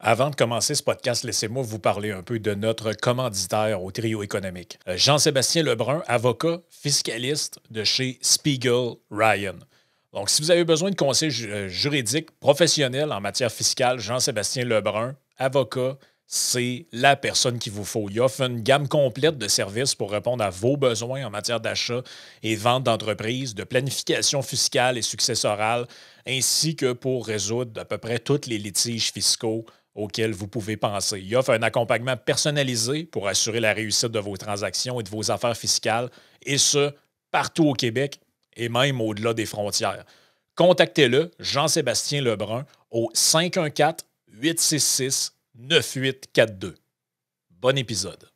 Avant de commencer ce podcast, laissez-moi vous parler un peu de notre commanditaire au trio économique. Jean-Sébastien Lebrun, avocat fiscaliste de chez Spiegel Ryan. Donc, si vous avez besoin de conseils juridiques professionnels en matière fiscale, Jean-Sébastien Lebrun, avocat, c'est la personne qu'il vous faut. Il offre une gamme complète de services pour répondre à vos besoins en matière d'achat et vente d'entreprise, de planification fiscale et successorale, ainsi que pour résoudre à peu près tous les litiges fiscaux auxquels vous pouvez penser. Il offre un accompagnement personnalisé pour assurer la réussite de vos transactions et de vos affaires fiscales, et ce, partout au Québec et même au-delà des frontières. Contactez-le, Jean-Sébastien Lebrun, au 514-866-9842. Bon épisode.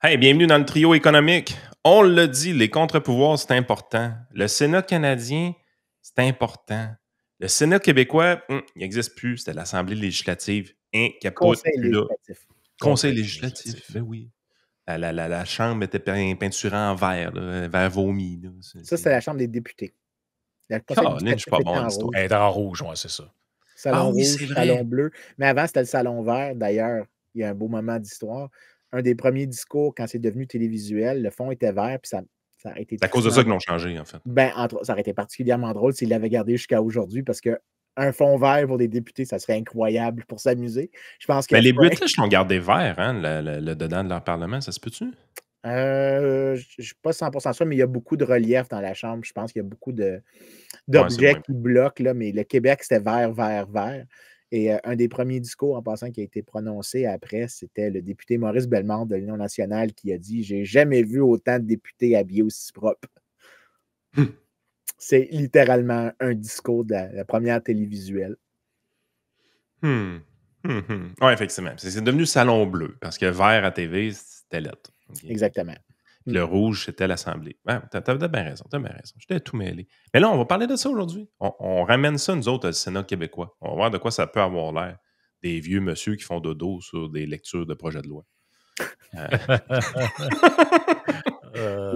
Hey, bienvenue dans le trio économique. On l'a dit, les contre-pouvoirs, c'est important. Le Sénat canadien, c'est important. Le Sénat québécois, il n'existe plus. C'était l'Assemblée législative. Conseil législatif. Conseil législatif, ben oui. La chambre était peinturée en vert, là, vert vomi. Là. Ça, c'est la Chambre des députés. Je suis pas bon en histoire. Elle est en rouge, ouais, c'est ça. Salon rouge, salon bleu. Mais avant, c'était le salon vert. D'ailleurs, il y a un beau moment d'histoire. Un des premiers discours, quand c'est devenu télévisuel, le fond était vert, puis ça a été... C'est à cause de ça qu'ils l'ont changé, en fait. Ben, ça aurait été particulièrement drôle s'ils l'avaient gardé jusqu'à aujourd'hui, parce que un fond vert pour des députés, ça serait incroyable pour s'amuser. Je pense que... Mais les British l'ont gardé vert, hein, le dedans de leur parlement, ça se peut-tu? Je ne suis pas 100% sûr, mais il y a beaucoup de relief dans la Chambre. Je pense qu'il y a beaucoup d'objets qui bloquent, là, mais le Québec, c'était vert, vert, vert. Et un des premiers discours, en passant, qui a été prononcé après, c'était le député Maurice Bellemare de l'Union nationale qui a dit « J'ai jamais vu autant de députés habillés aussi propres. » C'est littéralement un discours de la première télévisuelle. Oui, effectivement. C'est devenu salon bleu, parce que vert à TV, c'était lettre. Okay. Exactement. Le rouge, c'était l'Assemblée. Ouais, t'as bien raison, J'étais tout mêlé. Mais là, on va parler de ça aujourd'hui. On ramène ça, nous autres, au Sénat québécois. On va voir de quoi ça peut avoir l'air. Des vieux monsieur qui font dodo sur des lectures de projets de loi.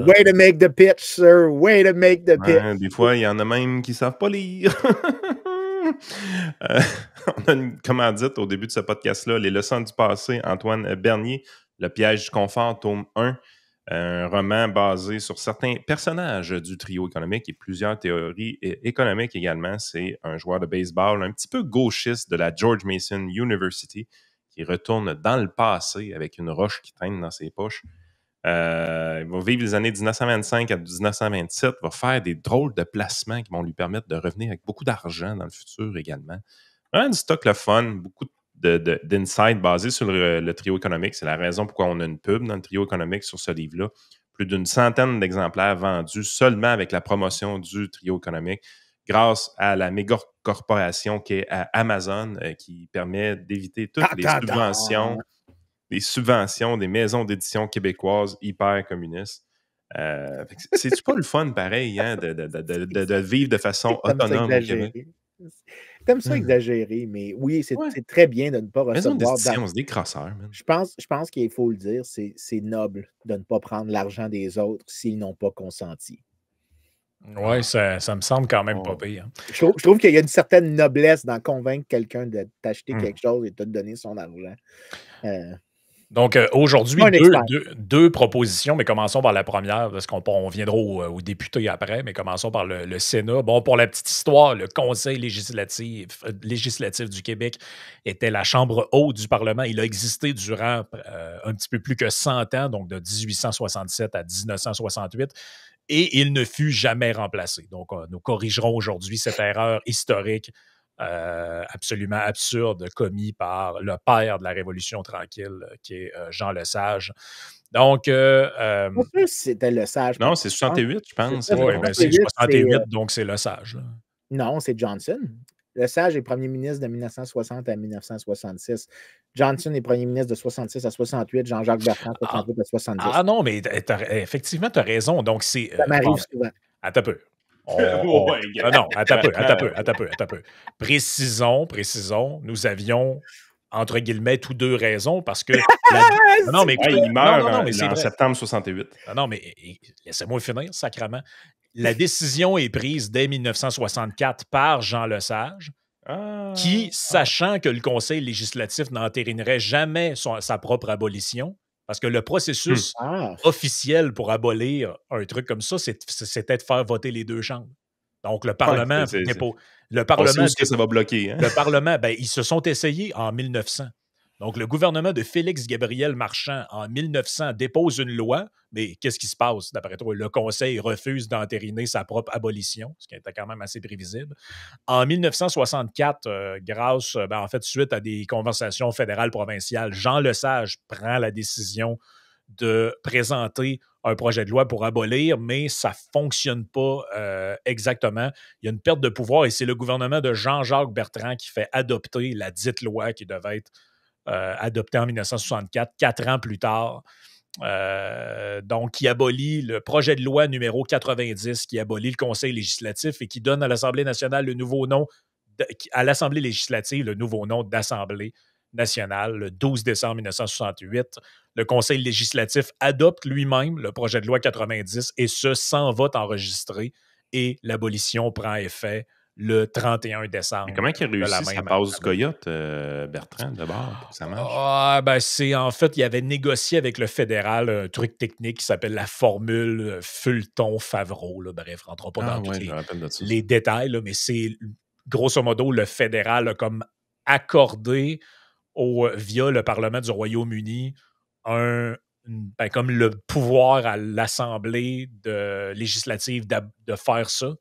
Way to make the pitch, sir. Way to make the pitch. Des fois, il y en a même qui ne savent pas lire. On a une commandite au début de ce podcast-là, Les leçons du passé, Antoine Bernier, Le piège du confort, tome 1. Un roman basé sur certains personnages du trio économique et plusieurs théories économiques également. C'est un joueur de baseball un petit peu gauchiste de la George Mason University qui retourne dans le passé avec une roche qui traîne dans ses poches. Il va vivre les années 1925 à 1927, va faire des drôles de placements qui vont lui permettre de revenir avec beaucoup d'argent dans le futur également. Vraiment du stock le fun, beaucoup d'insights basés sur le trio économique. C'est la raison pourquoi on a une pub dans le trio économique sur ce livre-là. Plus d'une centaine d'exemplaires vendus seulement avec la promotion du trio économique grâce à la méga corporation qui est Amazon qui permet d'éviter toutes les subventions des maisons d'édition québécoises hyper communistes. C'est-tu pas le fun, pareil, hein, de vivre de façon autonome au Québec? T'aimes ça exagérer, mais oui, c'est très bien de ne pas recevoir... C'est des crosseurs, man. Je pense qu'il faut le dire, c'est noble de ne pas prendre l'argent des autres s'ils n'ont pas consenti. Oui, ça me semble quand même pas pire. Hein. Je trouve qu'il y a une certaine noblesse dans convaincre quelqu'un de t'acheter quelque chose et de te donner son argent. Donc, aujourd'hui, deux propositions, mais commençons par la première, parce qu'on viendra aux députés après, mais commençons par le Sénat. Bon, pour la petite histoire, le Conseil législatif du Québec était la chambre haute du Parlement. Il a existé durant un petit peu plus que 100 ans, donc de 1867 à 1968, et il ne fut jamais remplacé. Donc, nous corrigerons aujourd'hui cette erreur historique absolument absurde commis par le père de la Révolution tranquille, qui est Jean Lesage. Donc... c'était Lesage. Non, c'est 68, je pense. Oui, c'est 68, donc c'est Lesage. Là. Non, c'est Johnson. Lesage est premier ministre de 1960 à 1966. Johnson est premier ministre de 66 à 68. Jean-Jacques Bertrand, 68 à 70. Ah non, mais effectivement, tu as raison. Donc, c'est... Ça m'arrive souvent. Attends un peu. Non, attends un peu. Précisons, nous avions entre guillemets, tous deux raisons, parce que... Non, mais écoutez, il meurt en septembre 68. Non, mais laissez-moi finir, sacrément. La décision est prise dès 1964 par Jean Lesage, qui, sachant que le Conseil législatif n'entérinerait jamais sa propre abolition, parce que le processus officiel pour abolir un truc comme ça, c'était de faire voter les deux chambres. Donc, le Parlement... On sait où est-ce que ça va bloquer. Hein? Le Parlement, ils se sont essayés en 1900. Donc, le gouvernement de Félix-Gabriel Marchand, en 1900, dépose une loi, mais qu'est-ce qui se passe, d'après toi? Le Conseil refuse d'entériner sa propre abolition, ce qui était quand même assez prévisible. En 1964, grâce, suite à des conversations fédérales provinciales, Jean Lesage prend la décision de présenter un projet de loi pour abolir, mais ça ne fonctionne pas exactement. Il y a une perte de pouvoir et c'est le gouvernement de Jean-Jacques Bertrand qui fait adopter la dite loi qui devait être adoptée en 1964, 4 ans plus tard. Donc, qui abolit le projet de loi numéro 90, qui abolit le Conseil législatif et qui donne à l'Assemblée nationale le nouveau nom, à l'Assemblée législative, le nouveau nom d'Assemblée nationale. Le 12 décembre 1968, le Conseil législatif adopte lui-même le projet de loi 90 et ce, sans vote enregistré, et l'abolition prend effet le 31 décembre. Mais comment il a réussi sa passe du coyote, Bertrand, d'abord, pour que ça marche? En fait, il avait négocié avec le fédéral un truc technique qui s'appelle la formule Fulton-Favreau. Bref, on ne rentrera pas dans tous les détails, là, mais c'est grosso modo le fédéral a comme accordé via le Parlement du Royaume-Uni comme le pouvoir à l'Assemblée législative de faire ça.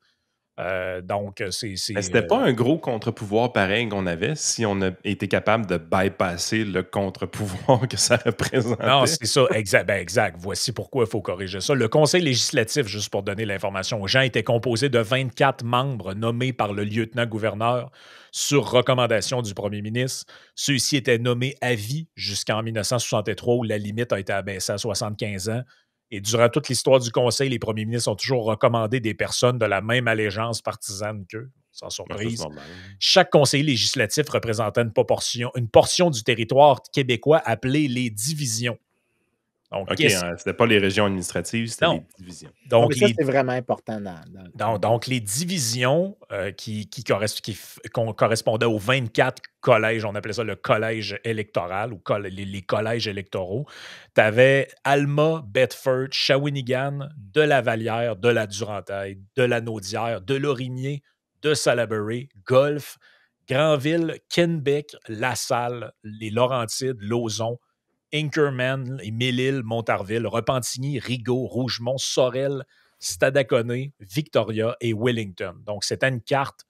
Donc, c'était pas un gros contre-pouvoir pareil qu'on avait si on a été capable de bypasser le contre-pouvoir que ça représentait. Non, c'est ça, exact. Voici pourquoi il faut corriger ça. Le Conseil législatif, juste pour donner l'information aux gens, était composé de 24 membres nommés par le lieutenant-gouverneur sur recommandation du premier ministre. Ceux-ci étaient nommés à vie jusqu'en 1963 où la limite a été abaissée à 75 ans. Et durant toute l'histoire du Conseil, les premiers ministres ont toujours recommandé des personnes de la même allégeance partisane qu'eux, sans surprise. Chaque conseiller législatif représentait une portion du territoire québécois appelée les divisions. Donc, c'était pas les régions administratives, c'était les divisions. Donc, ça, c'est vraiment important. Donc, les divisions qui correspondaient aux 24 collèges, on appelait ça le collège électoral ou les collèges électoraux. Tu avais Alma, Bedford, Shawinigan, de la Vallière, de la Durantaye, de la Naudière, de Lorimier, de Salaberry, Golfe, Granville, Kennebec, LaSalle, les Laurentides, Lauson, Inkerman, Mille-Îles, Montarville, Repentigny, Rigaud, Rougemont, Sorel, Stadacone, Victoria et Wellington. Donc, c'était une carte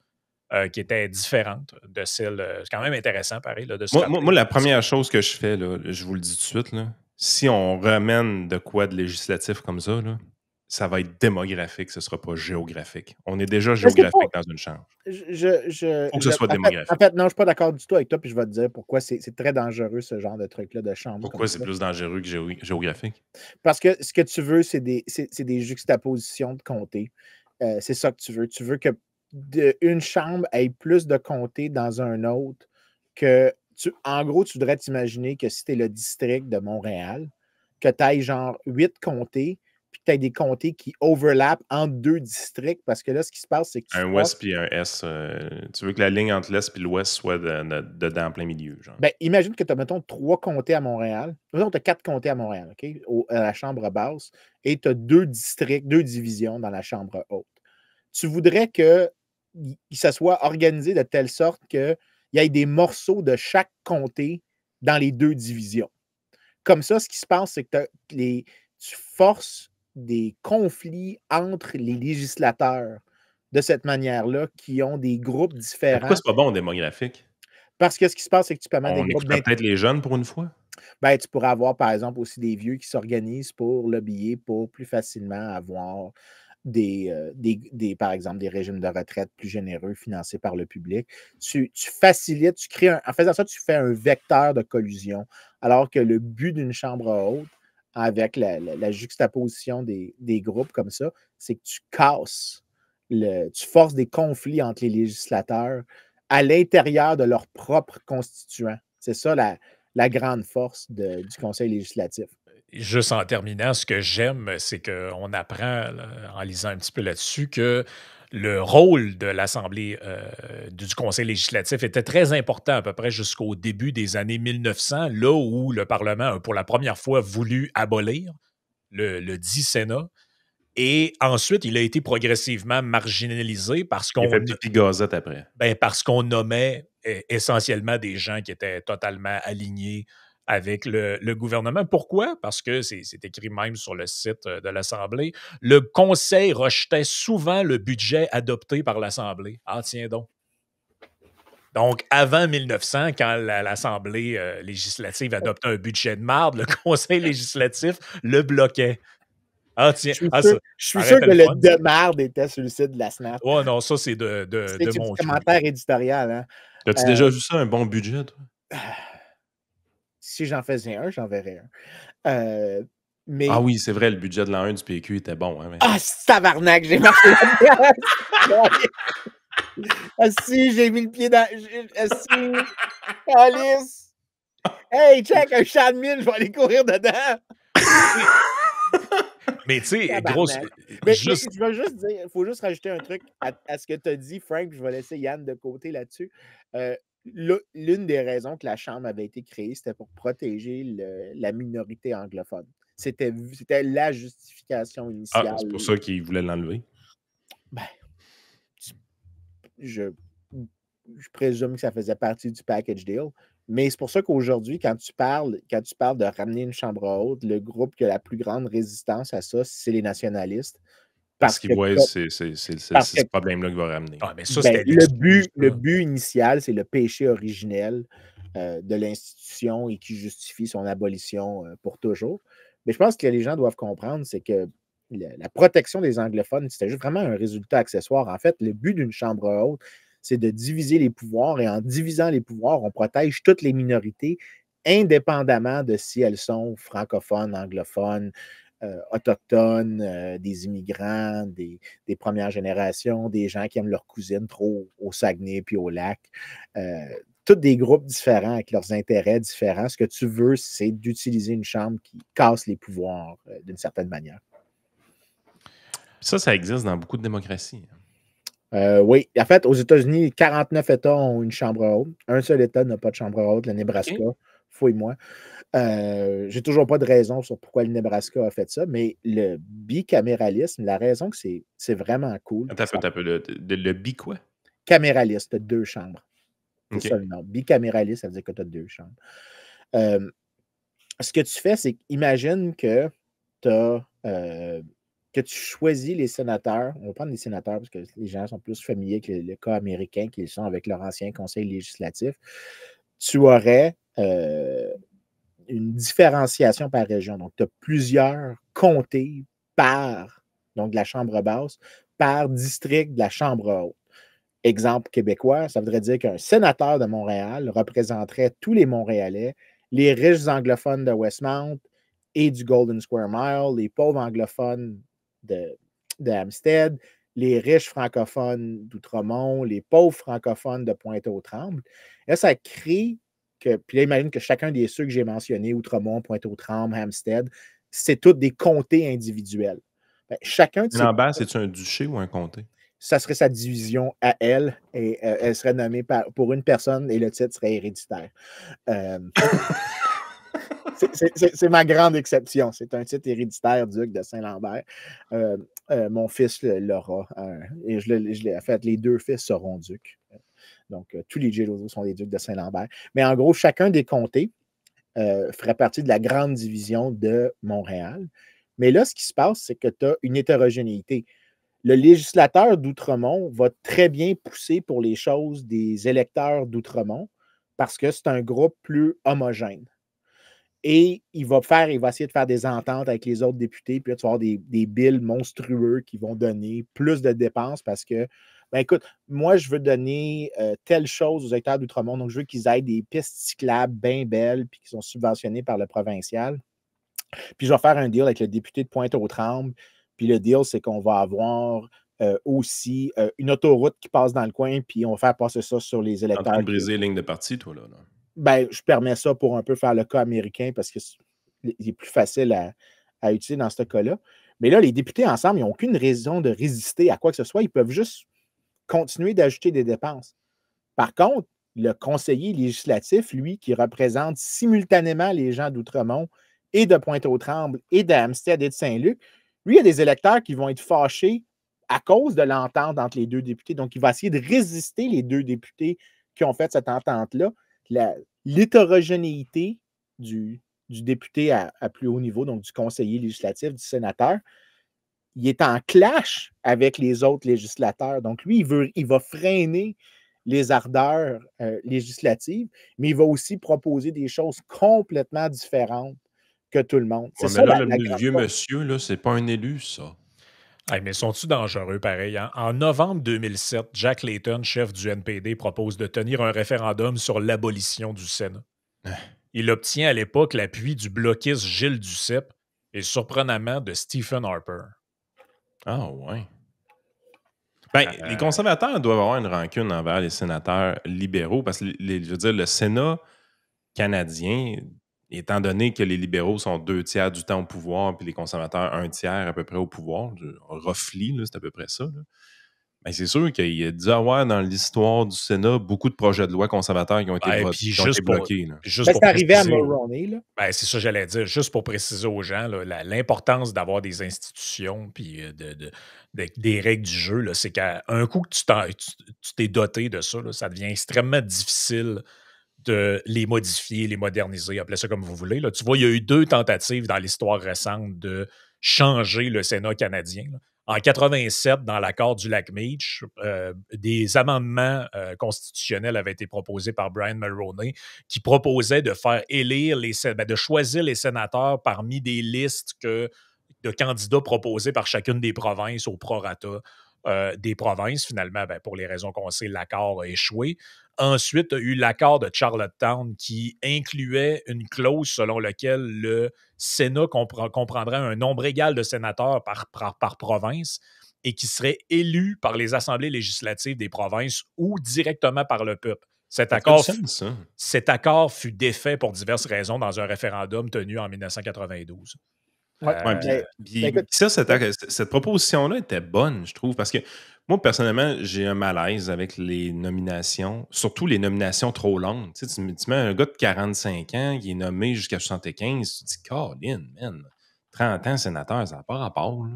qui était différente de celle... c'est quand même intéressant, pareil. Là, moi, la première chose que je fais, là, je vous le dis tout de suite, là, si on ramène de quoi de législatif comme ça, là, ça va être démographique, ce ne sera pas géographique. On est déjà géographique dans une chambre. Faut que ce soit démographique. En fait, non, je ne suis pas d'accord du tout avec toi, puis je vais te dire pourquoi c'est très dangereux, ce genre de truc-là, de chambre. Pourquoi c'est plus dangereux que géographique? Parce que ce que tu veux, c'est des juxtapositions de comtés. C'est ça que tu veux. Tu veux que une chambre ait plus de comtés dans un autre que... En gros, tu voudrais t'imaginer que si tu es le district de Montréal, que tu ailles genre 8 comtés, puis que tu as des comtés qui overlappent entre 2 districts, parce que là, ce qui se passe, c'est que un ouest puis un est. Tu veux que la ligne entre l'est et l'ouest soit dedans en plein milieu. Genre. Ben, imagine que tu as, mettons, 3 comtés à Montréal. Mettons, tu as 4 comtés à Montréal, OK, à la chambre basse, et tu as 2 districts, 2 divisions dans la chambre haute. Tu voudrais que ça soit organisé de telle sorte qu'il y ait des morceaux de chaque comté dans les 2 divisions. Comme ça, ce qui se passe, c'est que tu forces des conflits entre les législateurs de cette manière-là qui ont des groupes différents. Pourquoi c'est pas bon démographique? Parce que ce qui se passe, c'est que tu permets des groupes... peut-être les jeunes pour une fois? Ben, tu pourrais avoir, par exemple, aussi des vieux qui s'organisent pour lobbyer pour plus facilement avoir par exemple, des régimes de retraite plus généreux financés par le public. Tu facilites, en faisant ça, tu fais un vecteur de collusion, alors que le but d'une chambre haute, avec la juxtaposition des groupes comme ça, c'est que tu casses, tu forces des conflits entre les législateurs à l'intérieur de leurs propres constituants. C'est ça la grande force du Conseil législatif. Juste en terminant, ce que j'aime, c'est qu'on apprend, là, en lisant un petit peu là-dessus, que le rôle de l'Assemblée, du Conseil législatif était très important à peu près jusqu'au début des années 1900, là où le Parlement a pour la première fois voulu abolir le dit Sénat. Et ensuite, il a été progressivement marginalisé parce Il a qu'on fait pipi gazette après. parce qu'on nommait essentiellement des gens qui étaient totalement alignés avec le gouvernement. Pourquoi? Parce que c'est écrit même sur le site de l'Assemblée. Le Conseil rejetait souvent le budget adopté par l'Assemblée. Ah, tiens donc. Donc, avant 1900, quand l'Assemblée législative adoptait un budget de marde, le Conseil législatif le bloquait. Ah, tiens. Je suis sûr que le de marde était sur le site de la SNAP. Oh non, ça, c'est de mon commentaire éditorial. Hein? As-tu déjà vu ça, un bon budget, toi? Si j'en faisais un, j'en verrais un. Mais... Ah oui, c'est vrai, le budget de l'an 1 du PQ était bon. Hein, mais... Ah, tabarnak, j'ai marché là-dedans. Ah si, j'ai mis le pied dans... Alice! Hey, check, un chat de mille, je vais aller courir dedans! Mais tu sais, grosse. Mais je veux juste dire, il faut juste rajouter un truc à ce que tu as dit, Frank, puis je vais laisser Yann de côté là-dessus. L'une des raisons que la Chambre avait été créée, c'était pour protéger la minorité anglophone. C'était la justification initiale. Ah, c'est pour ça qu'ils voulaient l'enlever? Ben, je présume que ça faisait partie du package deal. Mais c'est pour ça qu'aujourd'hui, quand tu parles de ramener une chambre haute, le groupe qui a la plus grande résistance à ça, c'est les nationalistes. Parce qu'ils voient c'est ce problème-là qu'il va ramener. Ah, mais ça, le but initial, c'est le péché originel de l'institution et qui justifie son abolition pour toujours. Mais je pense que les gens doivent comprendre, c'est que la protection des anglophones, c'était juste vraiment un résultat accessoire. En fait, le but d'une chambre haute, c'est de diviser les pouvoirs et en divisant les pouvoirs, on protège toutes les minorités, indépendamment de si elles sont francophones, anglophones, autochtones, des immigrants, des premières générations, des gens qui aiment leurs cousines trop au Saguenay puis au lac. Tous des groupes différents avec leurs intérêts différents. Ce que tu veux, c'est d'utiliser une chambre qui casse les pouvoirs d'une certaine manière. Ça existe dans beaucoup de démocraties. Oui. En fait, aux États-Unis, 49 États ont une chambre haute. Un seul État n'a pas de chambre haute, le Nebraska. Okay. Fouille-moi. J'ai toujours pas de raison sur pourquoi le Nebraska a fait ça, mais le bicaméralisme, la raison que c'est vraiment cool. Attends un peu. Le bi quoi? Caméraliste, tu as 2 chambres. C'est okay. ça le nom. Bicaméraliste, ça veut dire que tu as 2 chambres. Ce que tu fais, c'est qu'imagine que tu as... que tu choisis les sénateurs, on va prendre les sénateurs parce que les gens sont plus familiers avec le cas américain qu'ils sont avec leur ancien conseil législatif, tu aurais une différenciation par région. Donc, tu as plusieurs comtés donc de la Chambre basse, par district de la Chambre haute. Exemple québécois, ça voudrait dire qu'un sénateur de Montréal représenterait tous les Montréalais, les riches anglophones de Westmount et du Golden Square Mile, les pauvres anglophones de Hampstead, les riches francophones d'Outremont, les pauvres francophones de Pointe-aux-Trembles. Là, ça crée que, puis là, imagine que chacun des ceux que j'ai mentionnés, Outremont, Pointe-aux-Trembles, Hampstead, c'est tous des comtés individuels. Ben, chacun de ces... Lambert, c'est-tu un duché ou un comté? Ça serait sa division à elle, et elle serait nommée pour une personne et le titre serait héréditaire. C'est ma grande exception. C'est un titre héréditaire, duc de Saint-Lambert. Mon fils l'aura. Et en fait, les 2 fils seront ducs. Donc, tous les Gélosos sont des ducs de Saint-Lambert. Mais en gros, chacun des comtés ferait partie de la grande division de Montréal. Mais là, ce qui se passe, c'est que tu as une hétérogénéité. Le législateur d'Outremont va très bien pousser pour les choses des électeurs d'Outremont parce que c'est un groupe plus homogène. Et il va essayer de faire des ententes avec les autres députés, puis là, tu vas avoir des bills monstrueux qui vont donner plus de dépenses parce que, ben écoute, moi, je veux donner telle chose aux électeurs d'Outremont, donc je veux qu'ils aient des pistes cyclables bien belles, puis qui sont subventionnées par le provincial. Puis je vais faire un deal avec le député de Pointe-aux-Trembles, puis le deal, c'est qu'on va avoir aussi une autoroute qui passe dans le coin, puis on va faire passer ça sur les électeurs. En train de briser les lignes de parti, toi, là. Ben, je permets ça pour un peu faire le cas américain parce qu'il est plus facile à utiliser dans ce cas-là. Mais là, les députés ensemble, ils n'ont aucune raison de résister à quoi que ce soit. Ils peuvent juste continuer d'ajouter des dépenses. Par contre, le conseiller législatif, lui, qui représente simultanément les gens d'Outremont et de Pointe-aux-Trembles et d'Amstead et de Saint-Luc, lui, il y a des électeurs qui vont être fâchés à cause de l'entente entre les deux députés. Donc, il va essayer de résister les deux députés qui ont fait cette entente-là. L'hétérogénéité du député à plus haut niveau, donc du conseiller législatif, du sénateur, il est en clash avec les autres législateurs. Donc, lui, il va freiner les ardeurs législatives, mais il va aussi proposer des choses complètement différentes que tout le monde. C'est Ouais, mais ça là, la le grande vieux force. monsieur, là, c'est pas un élu, ça. Hey, mais sont-ils dangereux pareil? Hein? En novembre 2007, Jack Layton, chef du NPD, propose de tenir un référendum sur l'abolition du Sénat. Il obtient à l'époque l'appui du bloquiste Gilles Duceppe et surprenamment de Stephen Harper. Ah ouais. Ben, les conservateurs doivent avoir une rancune envers les sénateurs libéraux parce que, je veux dire, le Sénat canadien, étant donné que les libéraux sont 2 tiers du temps au pouvoir puis les conservateurs 1 tiers à peu près au pouvoir, roughly, là, c'est à peu près ça. Là. Ben, c'est sûr qu'il y a dû avoir dans l'histoire du Sénat beaucoup de projets de loi conservateurs qui ont été, Puis qui ont été bloqués. Là. juste pour C'est arrivé à préciser, Mulroney, là. ben, c'est ça que j'allais dire. Juste pour préciser aux gens, là, l'importance d'avoir des institutions puis des règles du jeu, là, c'est qu'à un coup que tu t'es doté de ça, là, ça devient extrêmement difficile de les modifier, les moderniser, appelez ça comme vous voulez. Là. Tu vois, il y a eu 2 tentatives dans l'histoire récente de changer le Sénat canadien. Là. En 87, dans l'accord du lac Meech, des amendements constitutionnels avaient été proposés par Brian Mulroney qui proposait de faire élire de choisir les sénateurs parmi des listes de candidats proposés par chacune des provinces au prorata des provinces. Finalement, pour les raisons qu'on sait, l'accord a échoué. Ensuite, il y a eu l'accord de Charlottetown qui incluait une clause selon laquelle le Sénat comprendrait un nombre égal de sénateurs par province et qui serait élu par les assemblées législatives des provinces ou directement par le peuple. Cet accord fut défait pour diverses raisons dans un référendum tenu en 1992. Cette proposition-là était bonne, je trouve, parce que moi, personnellement, j'ai un malaise avec les nominations, surtout les nominations trop longues. Tu sais, tu mets un gars de 45 ans qui est nommé jusqu'à 75, tu te dis, Colin, man, 30 ans sénateur, ça n'a pas rapport.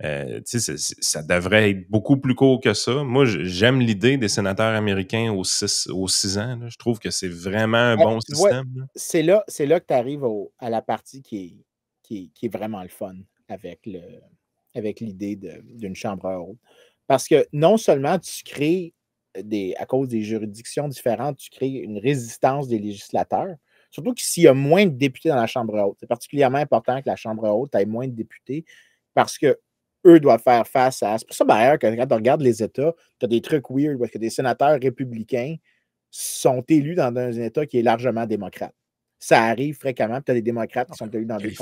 Ça devrait être beaucoup plus court que ça. Moi, j'aime l'idée des sénateurs américains aux 6 ans. Là. Je trouve que c'est vraiment un bon système. C'est là que tu arrives à la partie qui est vraiment le fun avec l'idée d'une chambre haute. Parce que non seulement tu crées, à cause des juridictions différentes, tu crées une résistance des législateurs, surtout que s'il y a moins de députés dans la chambre haute, c'est particulièrement important que la chambre haute ait moins de députés parce que eux doivent faire face à... C'est pour ça, d'ailleurs, que quand tu regardes les États, tu as des trucs weird parce que des sénateurs républicains sont élus dans un État qui est largement démocrate. Ça arrive fréquemment, puis tu as des démocrates qui sont élus dans des...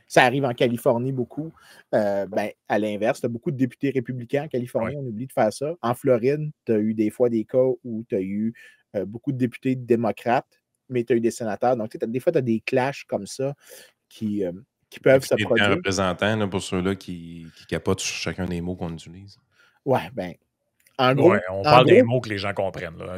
Ça arrive en Californie beaucoup. À l'inverse, tu as beaucoup de députés républicains en Californie, on oublie de faire ça. En Floride, tu as eu des fois des cas où tu as eu beaucoup de députés démocrates, mais tu as eu des sénateurs. Donc, des fois, tu as des clashs comme ça qui peuvent se produire. Un représentant, là, pour ceux-là qui capotent sur chacun des mots qu'on utilise. Ouais, en gros, on parle des mots que les gens comprennent. Là.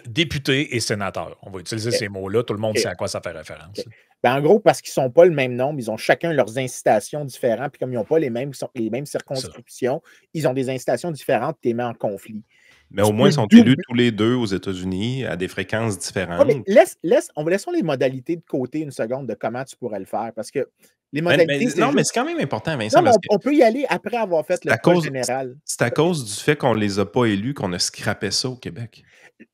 Député et sénateur. On va utiliser ces mots-là. Tout le monde sait à quoi ça fait référence. En gros, parce qu'ils ne sont pas le même nombre, ils ont chacun leurs incitations différentes. Puis comme ils n'ont pas les mêmes circonscriptions, ils ont des incitations différentes, tu les mets en conflit. Mais au moins, ils sont élus tous les deux aux États-Unis à des fréquences différentes. Ouais, mais laissons les modalités de côté une seconde de comment tu pourrais le faire. Parce que les modalités. Mais c'est quand même important, Vincent. Non, on peut y aller après avoir fait le cas général. C'est à cause du fait qu'on ne les a pas élus qu'on a scrappé ça au Québec.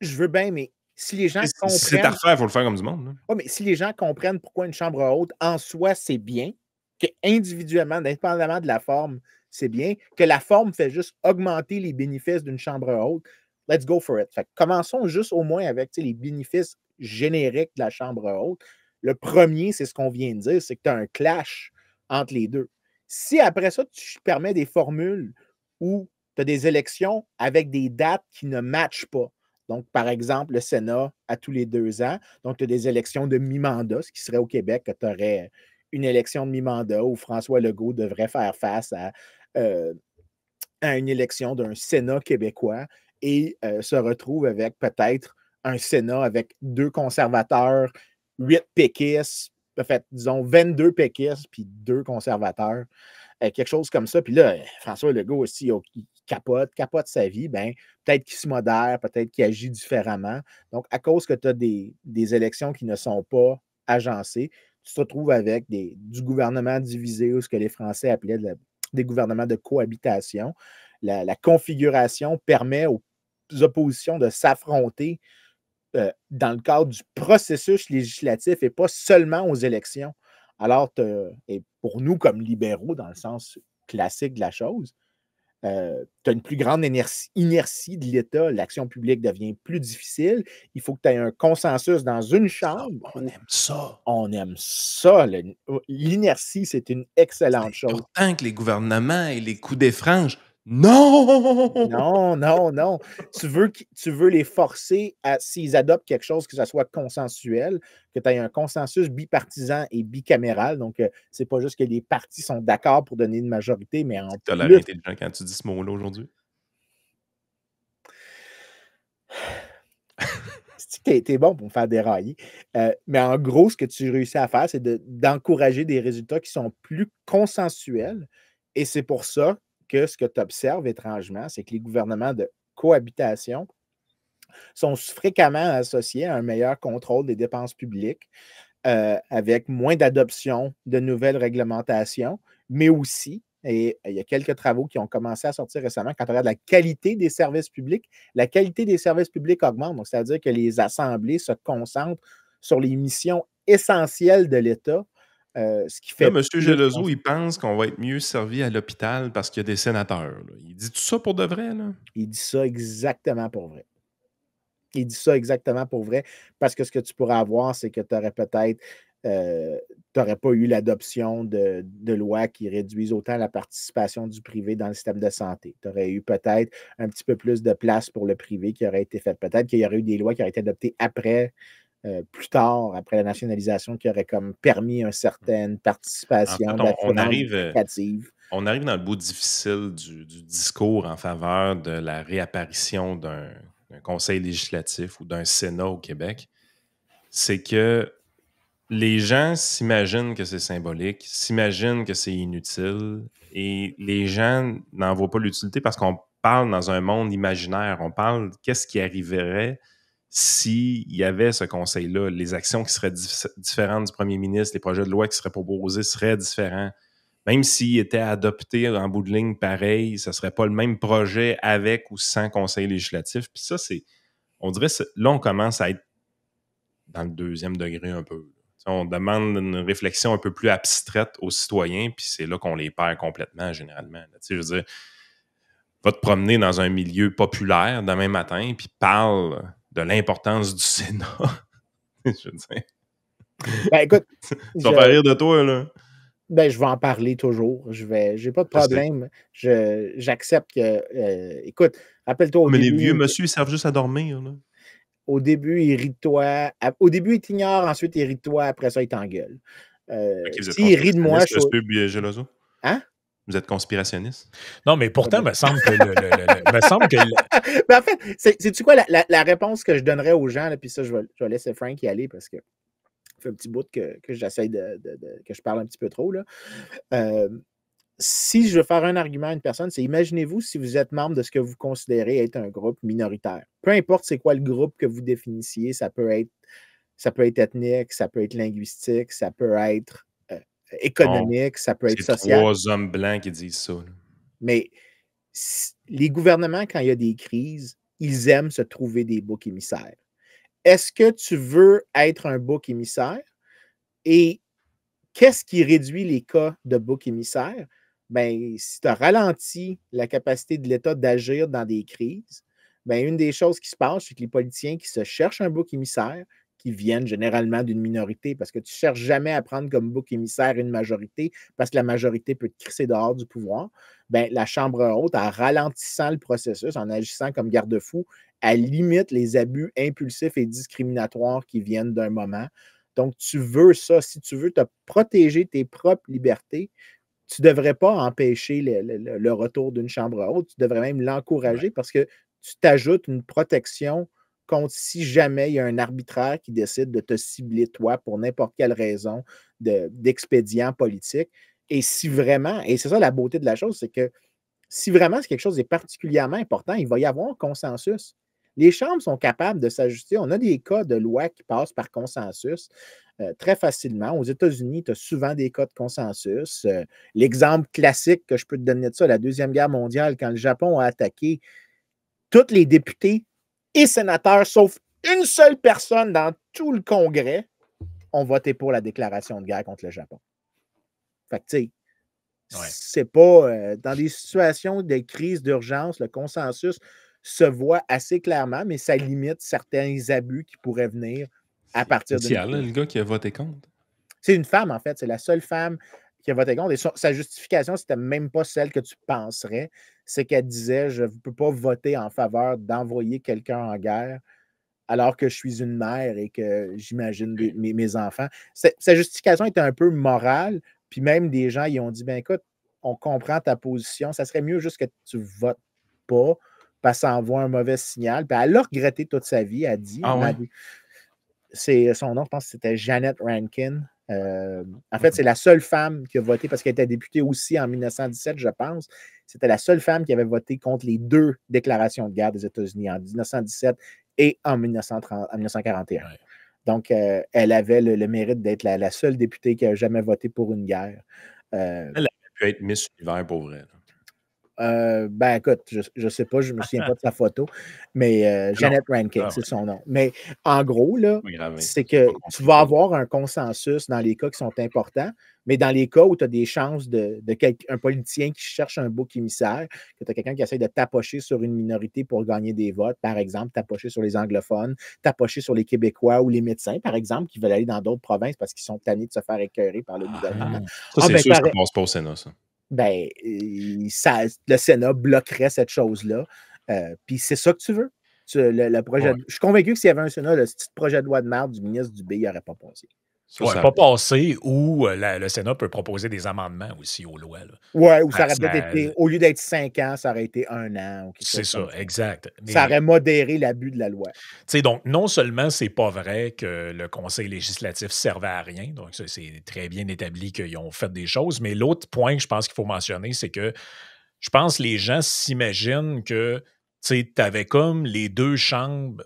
Je veux bien, mais si les gens comprennent. Si c'est à refaire, il faut le faire comme du monde. Oui, mais si les gens comprennent pourquoi une chambre haute, en soi, c'est bien, que individuellement, indépendamment de la forme, c'est bien, que la forme fait juste augmenter les bénéfices d'une chambre haute, let's go for it. Fait que commençons juste au moins avec les bénéfices génériques de la chambre haute. Le premier, c'est ce qu'on vient de dire, c'est que tu as un clash entre les deux. Si après ça, tu permets des formules où tu as des élections avec des dates qui ne matchent pas, Donc, par exemple, le Sénat à tous les 2 ans. Donc, tu as des élections de mi-mandat, ce qui serait au Québec que tu aurais une élection de mi-mandat où François Legault devrait faire face à une élection d'un Sénat québécois et se retrouve avec peut-être un Sénat avec 2 conservateurs, 8 péquistes, en fait, disons 22 péquistes, puis 2 conservateurs, quelque chose comme ça. Puis là, François Legault aussi, il capote sa vie, ben, peut-être qu'il se modère, peut-être qu'il agit différemment. Donc, à cause que tu as des élections qui ne sont pas agencées, tu te retrouves avec du gouvernement divisé ou ce que les Français appelaient des gouvernements de cohabitation. La configuration permet aux oppositions de s'affronter dans le cadre du processus législatif et pas seulement aux élections. Alors, et pour nous, comme libéraux, dans le sens classique de la chose, tu as une plus grande inertie de l'État, l'action publique devient plus difficile. Il faut que tu aies un consensus dans une chambre. On aime ça. On aime ça. L'inertie, c'est une excellente chose. Pourtant que les gouvernements et les coups des franges, non! Non, non, non. Tu veux les forcer à, s'ils adoptent quelque chose, que ce soit consensuel, que tu aies un consensus bipartisan et bicaméral. Donc, c'est pas juste que les partis sont d'accord pour donner une majorité, mais en Tu as l'air plus. intelligent quand tu dis ce mot-là aujourd'hui. T'es bon pour me faire dérailler. Mais en gros, ce que tu réussis à faire, c'est d'encourager des résultats qui sont plus consensuels. Et c'est pour ça que ce que tu observes étrangement, c'est que les gouvernements de cohabitation sont fréquemment associés à un meilleur contrôle des dépenses publiques, avec moins d'adoption de nouvelles réglementations, mais aussi, et il y a quelques travaux qui ont commencé à sortir récemment, quand on regarde la qualité des services publics, la qualité des services publics augmente. Donc, c'est-à-dire que les assemblées se concentrent sur les missions essentielles de l'État, ce qui fait. Là, M. Gelozo, il pense qu'on va être mieux servi à l'hôpital parce qu'il y a des sénateurs. Là. Il dit tout ça pour de vrai, là? Il dit ça exactement pour vrai. Il dit ça exactement pour vrai, parce que ce que tu pourrais avoir, c'est que tu aurais peut-être tu n'aurais pas eu l'adoption de lois qui réduisent autant la participation du privé dans le système de santé. Tu aurais eu peut-être un petit peu plus de place pour le privé qui aurait été faite. Peut-être qu'il y aurait eu des lois qui auraient été adoptées plus tard, après la nationalisation, qui auraient comme permis une certaine participation En fait, on arrive dans le bout difficile du discours en faveur de la réapparition d'un conseil législatif ou d'un Sénat au Québec. C'est que les gens s'imaginent que c'est symbolique, s'imaginent que c'est inutile, et les gens n'en voient pas l'utilité parce qu'on parle dans un monde imaginaire. On parle de qu'est-ce qui arriverait s'il y avait ce conseil-là. Les actions qui seraient différentes du premier ministre, les projets de loi qui seraient proposés seraient différents. Même s'ils étaient adoptés en bout de ligne pareil, ce ne serait pas le même projet avec ou sans conseil législatif. Puis ça, on dirait, là, on commence à être dans le deuxième degré un peu. On demande une réflexion un peu plus abstraite aux citoyens, puis c'est là qu'on les perd complètement, généralement. Je veux dire, va te promener dans un milieu populaire demain matin, puis parle de l'importance du Sénat. Je veux dire. Ben, écoute, tu vas faire rire de toi, là. Ben, je vais en parler toujours. J'ai pas de problème. J'accepte que. Écoute, rappelle-toi au Mais début. les vieux monsieur, ils servent juste à dormir, là. Au début, il rit de toi. Au début, il t'ignore, ensuite, il rit de toi, après ça, il t'engueule. S'il rit de moi, je Hein? Vous êtes conspirationniste? Non, mais pourtant, il me semble que Mais en fait, c'est-tu quoi la réponse que je donnerais aux gens, là, puis ça, je vais laisser Frank y aller parce que ça fait un petit bout que j'essaie que je parle un petit peu trop, là. Si je veux faire un argument à une personne, c'est imaginez-vous si vous êtes membre de ce que vous considérez être un groupe minoritaire. Peu importe c'est quoi le groupe que vous définissiez, ça peut être ethnique, ça peut être linguistique, ça peut être économique, ça peut être social. C'est 3 hommes blancs qui disent ça. Là. Mais les gouvernements, quand il y a des crises, ils aiment se trouver des boucs émissaires. Est-ce que tu veux être un bouc émissaire? Et qu'est-ce qui réduit les cas de bouc émissaire? Ben, si tu as ralenti la capacité de l'État d'agir dans des crises, ben, une des choses qui se passe, c'est que les politiciens qui se cherchent un bouc émissaire, qui viennent généralement d'une minorité, parce que tu ne cherches jamais à prendre comme bouc émissaire une majorité, parce que la majorité peut te crisser dehors du pouvoir. Ben, la Chambre haute, en ralentissant le processus, en agissant comme garde-fou, elle limite les abus impulsifs et discriminatoires qui viennent d'un moment. Donc, tu veux ça. Si tu veux te protéger tes propres libertés, tu ne devrais pas empêcher le retour d'une chambre haute, tu devrais même l'encourager parce que tu t'ajoutes une protection contre si jamais il y a un arbitraire qui décide de te cibler toi pour n'importe quelle raison d'expédient politique. Et si vraiment, et c'est ça la beauté de la chose, c'est que si vraiment quelque chose est particulièrement important, il va y avoir un consensus. Les chambres sont capables de s'ajuster. On a des cas de loi qui passent par consensus très facilement. Aux États-Unis, tu as souvent des cas de consensus. L'exemple classique que je peux te donner de ça, la Deuxième Guerre mondiale, quand le Japon a attaqué, tous les députés et sénateurs, sauf une seule personne dans tout le Congrès, ont voté pour la déclaration de guerre contre le Japon. Fait que, tu sais, c'est pas dans des situations de crise d'urgence, le consensus se voit assez clairement, mais ça limite certains abus qui pourraient venir à partir de. C'est le gars qui a voté contre? C'est une femme, en fait. C'est la seule femme qui a voté contre. Et sa justification, c'était même pas celle que tu penserais. C'est qu'elle disait: je ne peux pas voter en faveur d'envoyer quelqu'un en guerre alors que je suis une mère et que j'imagine mes enfants. Sa justification était un peu morale. Puis même des gens, ils ont dit: ben écoute, on comprend ta position. Ça serait mieux juste que tu ne votes pas parce que ça envoie un mauvais signal. Puis elle a regretté toute sa vie, elle a dit. Ah ouais? Son nom, je pense que c'était Janet Rankin. En fait, c'est la seule femme qui a voté, parce qu'elle était députée aussi en 1917, je pense. C'était la seule femme qui avait voté contre les deux déclarations de guerre des États-Unis, en 1917 et en 1941. Ouais. Donc, elle avait le mérite d'être la seule députée qui n'a jamais voté pour une guerre. Elle aurait pu être Miss Univers pour vrai. Ben écoute, je ne sais pas, je ne me souviens pas de sa photo, mais Janet Rankin, c'est son nom. Mais en gros, là, c'est que tu vas avoir un consensus dans les cas qui sont importants, mais dans les cas où tu as des chances un politicien qui cherche un bouc émissaire, que tu as quelqu'un qui essaie de tapocher sur une minorité pour gagner des votes, par exemple, tapocher sur les anglophones, tapocher sur les Québécois ou les médecins, par exemple, qui veulent aller dans d'autres provinces parce qu'ils sont tannés de se faire écœurer par le gouvernement. Ça, c'est sûr que ça ne passe pas au Sénat, ça. Ben, le Sénat bloquerait cette chose-là. Puis c'est ça que tu veux. Le projet, je suis convaincu que s'il y avait un Sénat, le petit projet de loi de merde du ministre Dubé, il n'aurait pas passé. Ça pas passé, ou le Sénat peut proposer des amendements aussi aux lois. Oui, ou ça aurait peut-être été, au lieu d'être 5 ans, ça aurait été 1 an. C'est ça, exact. Mais ça aurait modéré l'abus de la loi. Donc, non seulement c'est pas vrai que le Conseil législatif servait à rien, donc ça, c'est très bien établi qu'ils ont fait des choses, mais l'autre point que je pense qu'il faut mentionner, c'est que je pense que les gens s'imaginent que tu avais comme les deux chambres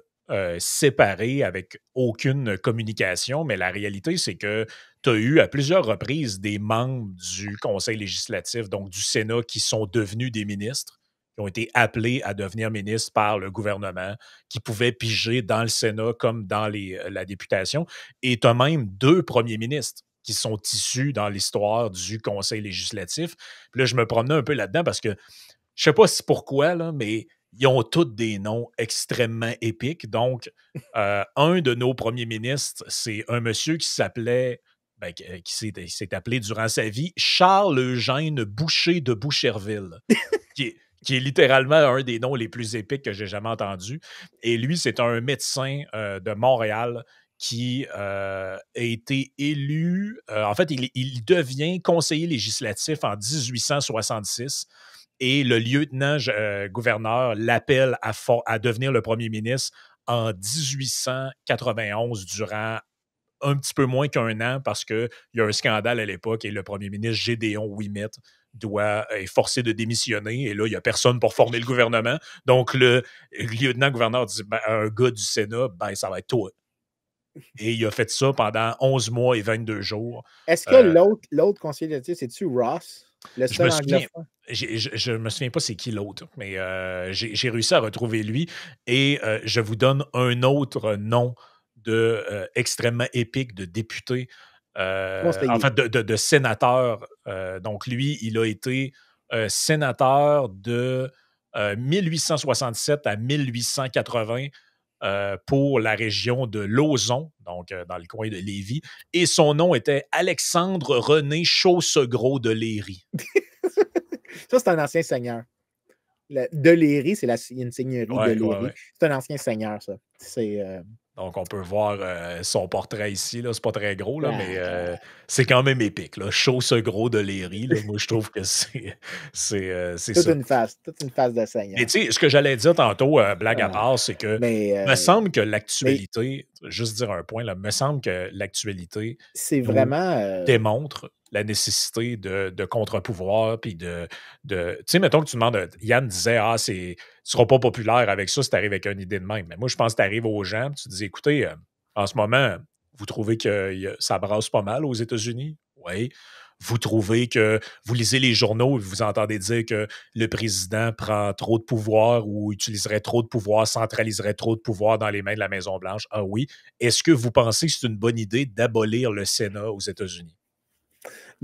séparés avec aucune communication, mais la réalité, c'est que tu as eu à plusieurs reprises des membres du Conseil législatif, donc du Sénat, qui sont devenus des ministres, qui ont été appelés à devenir ministres par le gouvernement, qui pouvaient piger dans le Sénat comme dans la députation. Et tu as même 2 premiers ministres qui sont issus dans l'histoire du Conseil législatif. Puis là, je me promenais un peu là-dedans parce que je ne sais pas si pourquoi, là, mais ils ont tous des noms extrêmement épiques. Donc, un de nos premiers ministres, c'est un monsieur qui s'appelait, qui s'est appelé durant sa vie Charles-Eugène Boucher de Boucherville, qui est littéralement un des noms les plus épiques que j'ai jamais entendus. Et lui, c'est un médecin de Montréal qui a été élu. En fait, il devient conseiller législatif en 1866. Et le lieutenant-gouverneur l'appelle à devenir le premier ministre en 1891 durant un petit peu moins qu'1 an parce qu'il y a un scandale à l'époque et le premier ministre Gédéon Ouimet est forcé de démissionner et là, il n'y a personne pour former le gouvernement. Donc, le lieutenant-gouverneur dit un gars du Sénat, ça va être toi. Et il a fait ça pendant 11 mois et 22 jours. Est-ce que l'autre conseiller législatif, c'est-tu Ross? Je me souviens pas c'est qui l'autre, mais j'ai réussi à retrouver lui et je vous donne un autre nom extrêmement épique de député, en fait de sénateur. Donc lui, il a été sénateur de 1867 à 1880 pour la région de Lauson, donc dans le coin de Lévis, et son nom était Alexandre-René Chaussegros de Léry. Ça, c'est un ancien seigneur. De Léry, il y a une seigneurie de Léry. Ouais. C'est un ancien seigneur, ça. Donc, on peut voir son portrait ici. C'est pas très gros, là, mais c'est quand même épique. Là. Chaussegros de Léry. Là. Moi, je trouve que c'est toute ça. une face de seigneur. Mais tu sais, ce que j'allais dire tantôt, blague à part, c'est que me semble que l'actualité, juste dire un point, là, me semble que l'actualité c'est vraiment démontre la nécessité de contre-pouvoir, puis tu sais, mettons que tu demandes, Yann disait, tu seras pas populaire avec ça si tu arrives avec une idée de même. Mais moi, je pense que tu arrives aux gens, puis tu dis, écoutez, en ce moment, vous trouvez que ça brasse pas mal aux États-Unis? Oui. Vous trouvez que vous lisez les journaux et vous entendez dire que le président prend trop de pouvoir ou utiliserait trop de pouvoir, centraliserait trop de pouvoir dans les mains de la Maison-Blanche? Ah oui. Est-ce que vous pensez que c'est une bonne idée d'abolir le Sénat aux États-Unis?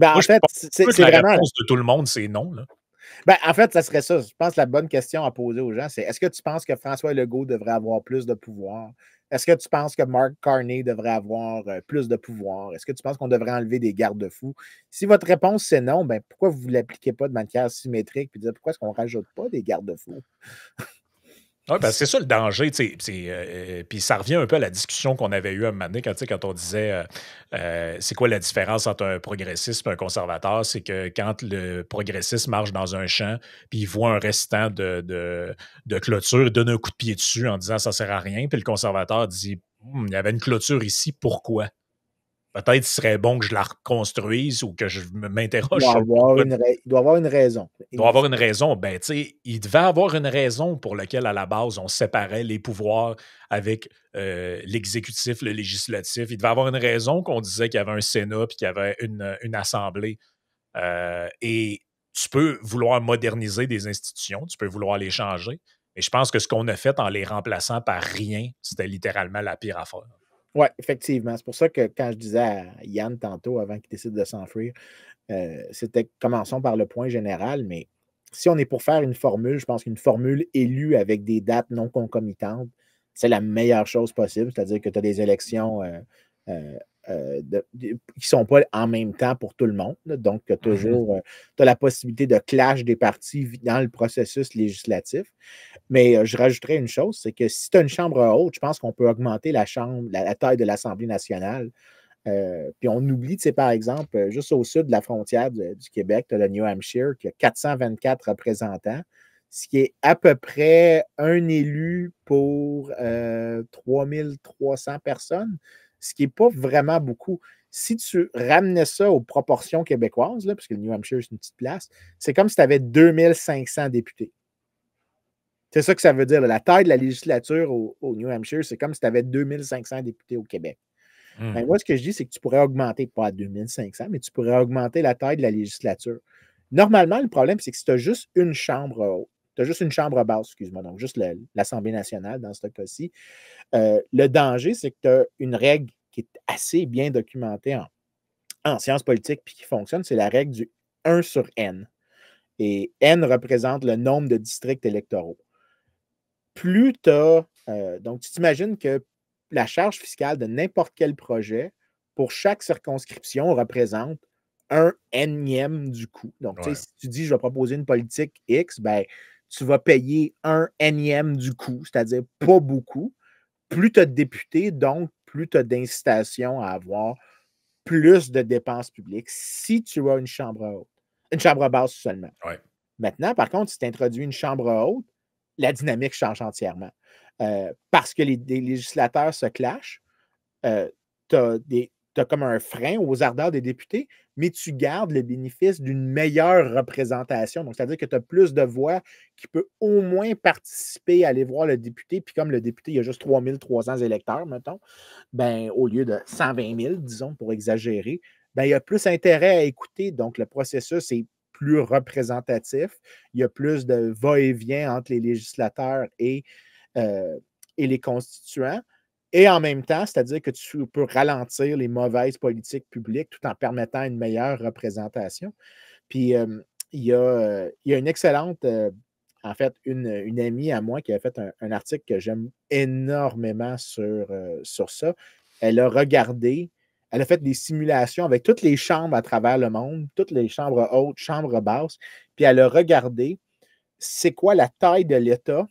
En fait, c'est la vraiment. réponse de tout le monde, c'est non. Là. En fait, ça serait ça. Je pense que la bonne question à poser aux gens, c'est est-ce que tu penses que François Legault devrait avoir plus de pouvoir? Est-ce que tu penses que Mark Carney devrait avoir plus de pouvoir? Est-ce que tu penses qu'on devrait enlever des garde-fous? Si votre réponse c'est non, pourquoi vous ne l'appliquez pas de manière symétrique et dire pourquoi est-ce qu'on ne rajoute pas des garde-fous? Oui, parce que c'est ça le danger. Puis ça revient un peu à la discussion qu'on avait eue à un moment donné quand on disait c'est quoi la différence entre un progressiste et un conservateur? C'est que quand le progressiste marche dans un champ puis il voit un restant de clôture, il donne un coup de pied dessus en disant ça ne sert à rien. Puis le conservateur dit il y avait une clôture ici, pourquoi? Peut-être qu'il serait bon que je la reconstruise ou que je m'interroge sur Il doit avoir une raison. Il doit avoir une raison. Ben, tu sais, il devait avoir une raison pour laquelle, à la base, on séparait les pouvoirs avec l'exécutif, le législatif. Il devait avoir une raison qu'on disait qu'il y avait un Sénat puis qu'il y avait une Assemblée. Et tu peux vouloir moderniser des institutions, tu peux vouloir les changer. Mais je pense que ce qu'on a fait en les remplaçant par rien, c'était littéralement la pire affaire. Oui, effectivement. C'est pour ça que quand je disais à Yann tantôt, avant qu'il décide de s'enfuir, c'était commençons par le point général, mais si on est pour faire une formule, je pense qu'une formule élue avec des dates non concomitantes, c'est la meilleure chose possible, c'est-à-dire que tu as des élections qui ne sont pas en même temps pour tout le monde. Là, donc, tu as la possibilité de clash des partis dans le processus législatif. Mais je rajouterais une chose, c'est que si tu as une chambre haute, je pense qu'on peut augmenter la taille de l'Assemblée nationale. Puis on oublie, par exemple, juste au sud de la frontière du Québec, tu as le New Hampshire qui a 424 représentants, ce qui est à peu près un élu pour 3300 personnes, ce qui n'est pas vraiment beaucoup. Si tu ramenais ça aux proportions québécoises, là, parce que le New Hampshire, c'est une petite place, c'est comme si tu avais 2500 députés. C'est ça que ça veut dire. Là. La taille de la législature au New Hampshire, c'est comme si tu avais 2500 députés au Québec. Ben, moi, ce que je dis, c'est que tu pourrais augmenter, pas à 2500, mais tu pourrais augmenter la taille de la législature. Normalement, le problème, c'est que si tu as juste une chambre haute, tu as juste une chambre basse, excuse-moi, donc juste l'Assemblée nationale dans ce cas-ci, le danger, c'est que tu as une règle qui est assez bien documentée en sciences politiques puis qui fonctionne, c'est la règle du 1 sur N. Et N représente le nombre de districts électoraux. Plus tu as. Donc, tu t'imagines que la charge fiscale de n'importe quel projet, pour chaque circonscription, représente un énième du coût. Donc, si tu dis, je vais proposer une politique X, ben, tu vas payer un énième du coût, c'est-à-dire pas beaucoup. Plus tu as de députés, donc plus tu as d'incitation à avoir plus de dépenses publiques si tu as une chambre haute. Une chambre basse seulement. Ouais. Maintenant, par contre, si tu introduis une chambre haute, la dynamique change entièrement. Parce que les législateurs se clashent, tu as comme un frein aux ardeurs des députés, mais tu gardes le bénéfice d'une meilleure représentation. Donc, c'est-à-dire que tu as plus de voix qui peut au moins participer à aller voir le député. Puis comme le député, il y a juste 3300 électeurs, mettons, ben, au lieu de 120 000, disons, pour exagérer, ben, il y a plus intérêt à écouter. Donc, le processus est plus représentatif. Il y a plus de va-et-vient entre les législateurs et les constituants. Et en même temps, c'est-à-dire que tu peux ralentir les mauvaises politiques publiques tout en permettant une meilleure représentation. Puis, il y a une excellente en fait, une amie à moi qui a fait un article que j'aime énormément sur ça. Elle a regardé, elle a fait des simulations avec toutes les chambres à travers le monde, toutes les chambres hautes, chambres basses, puis elle a regardé c'est quoi la taille de l'État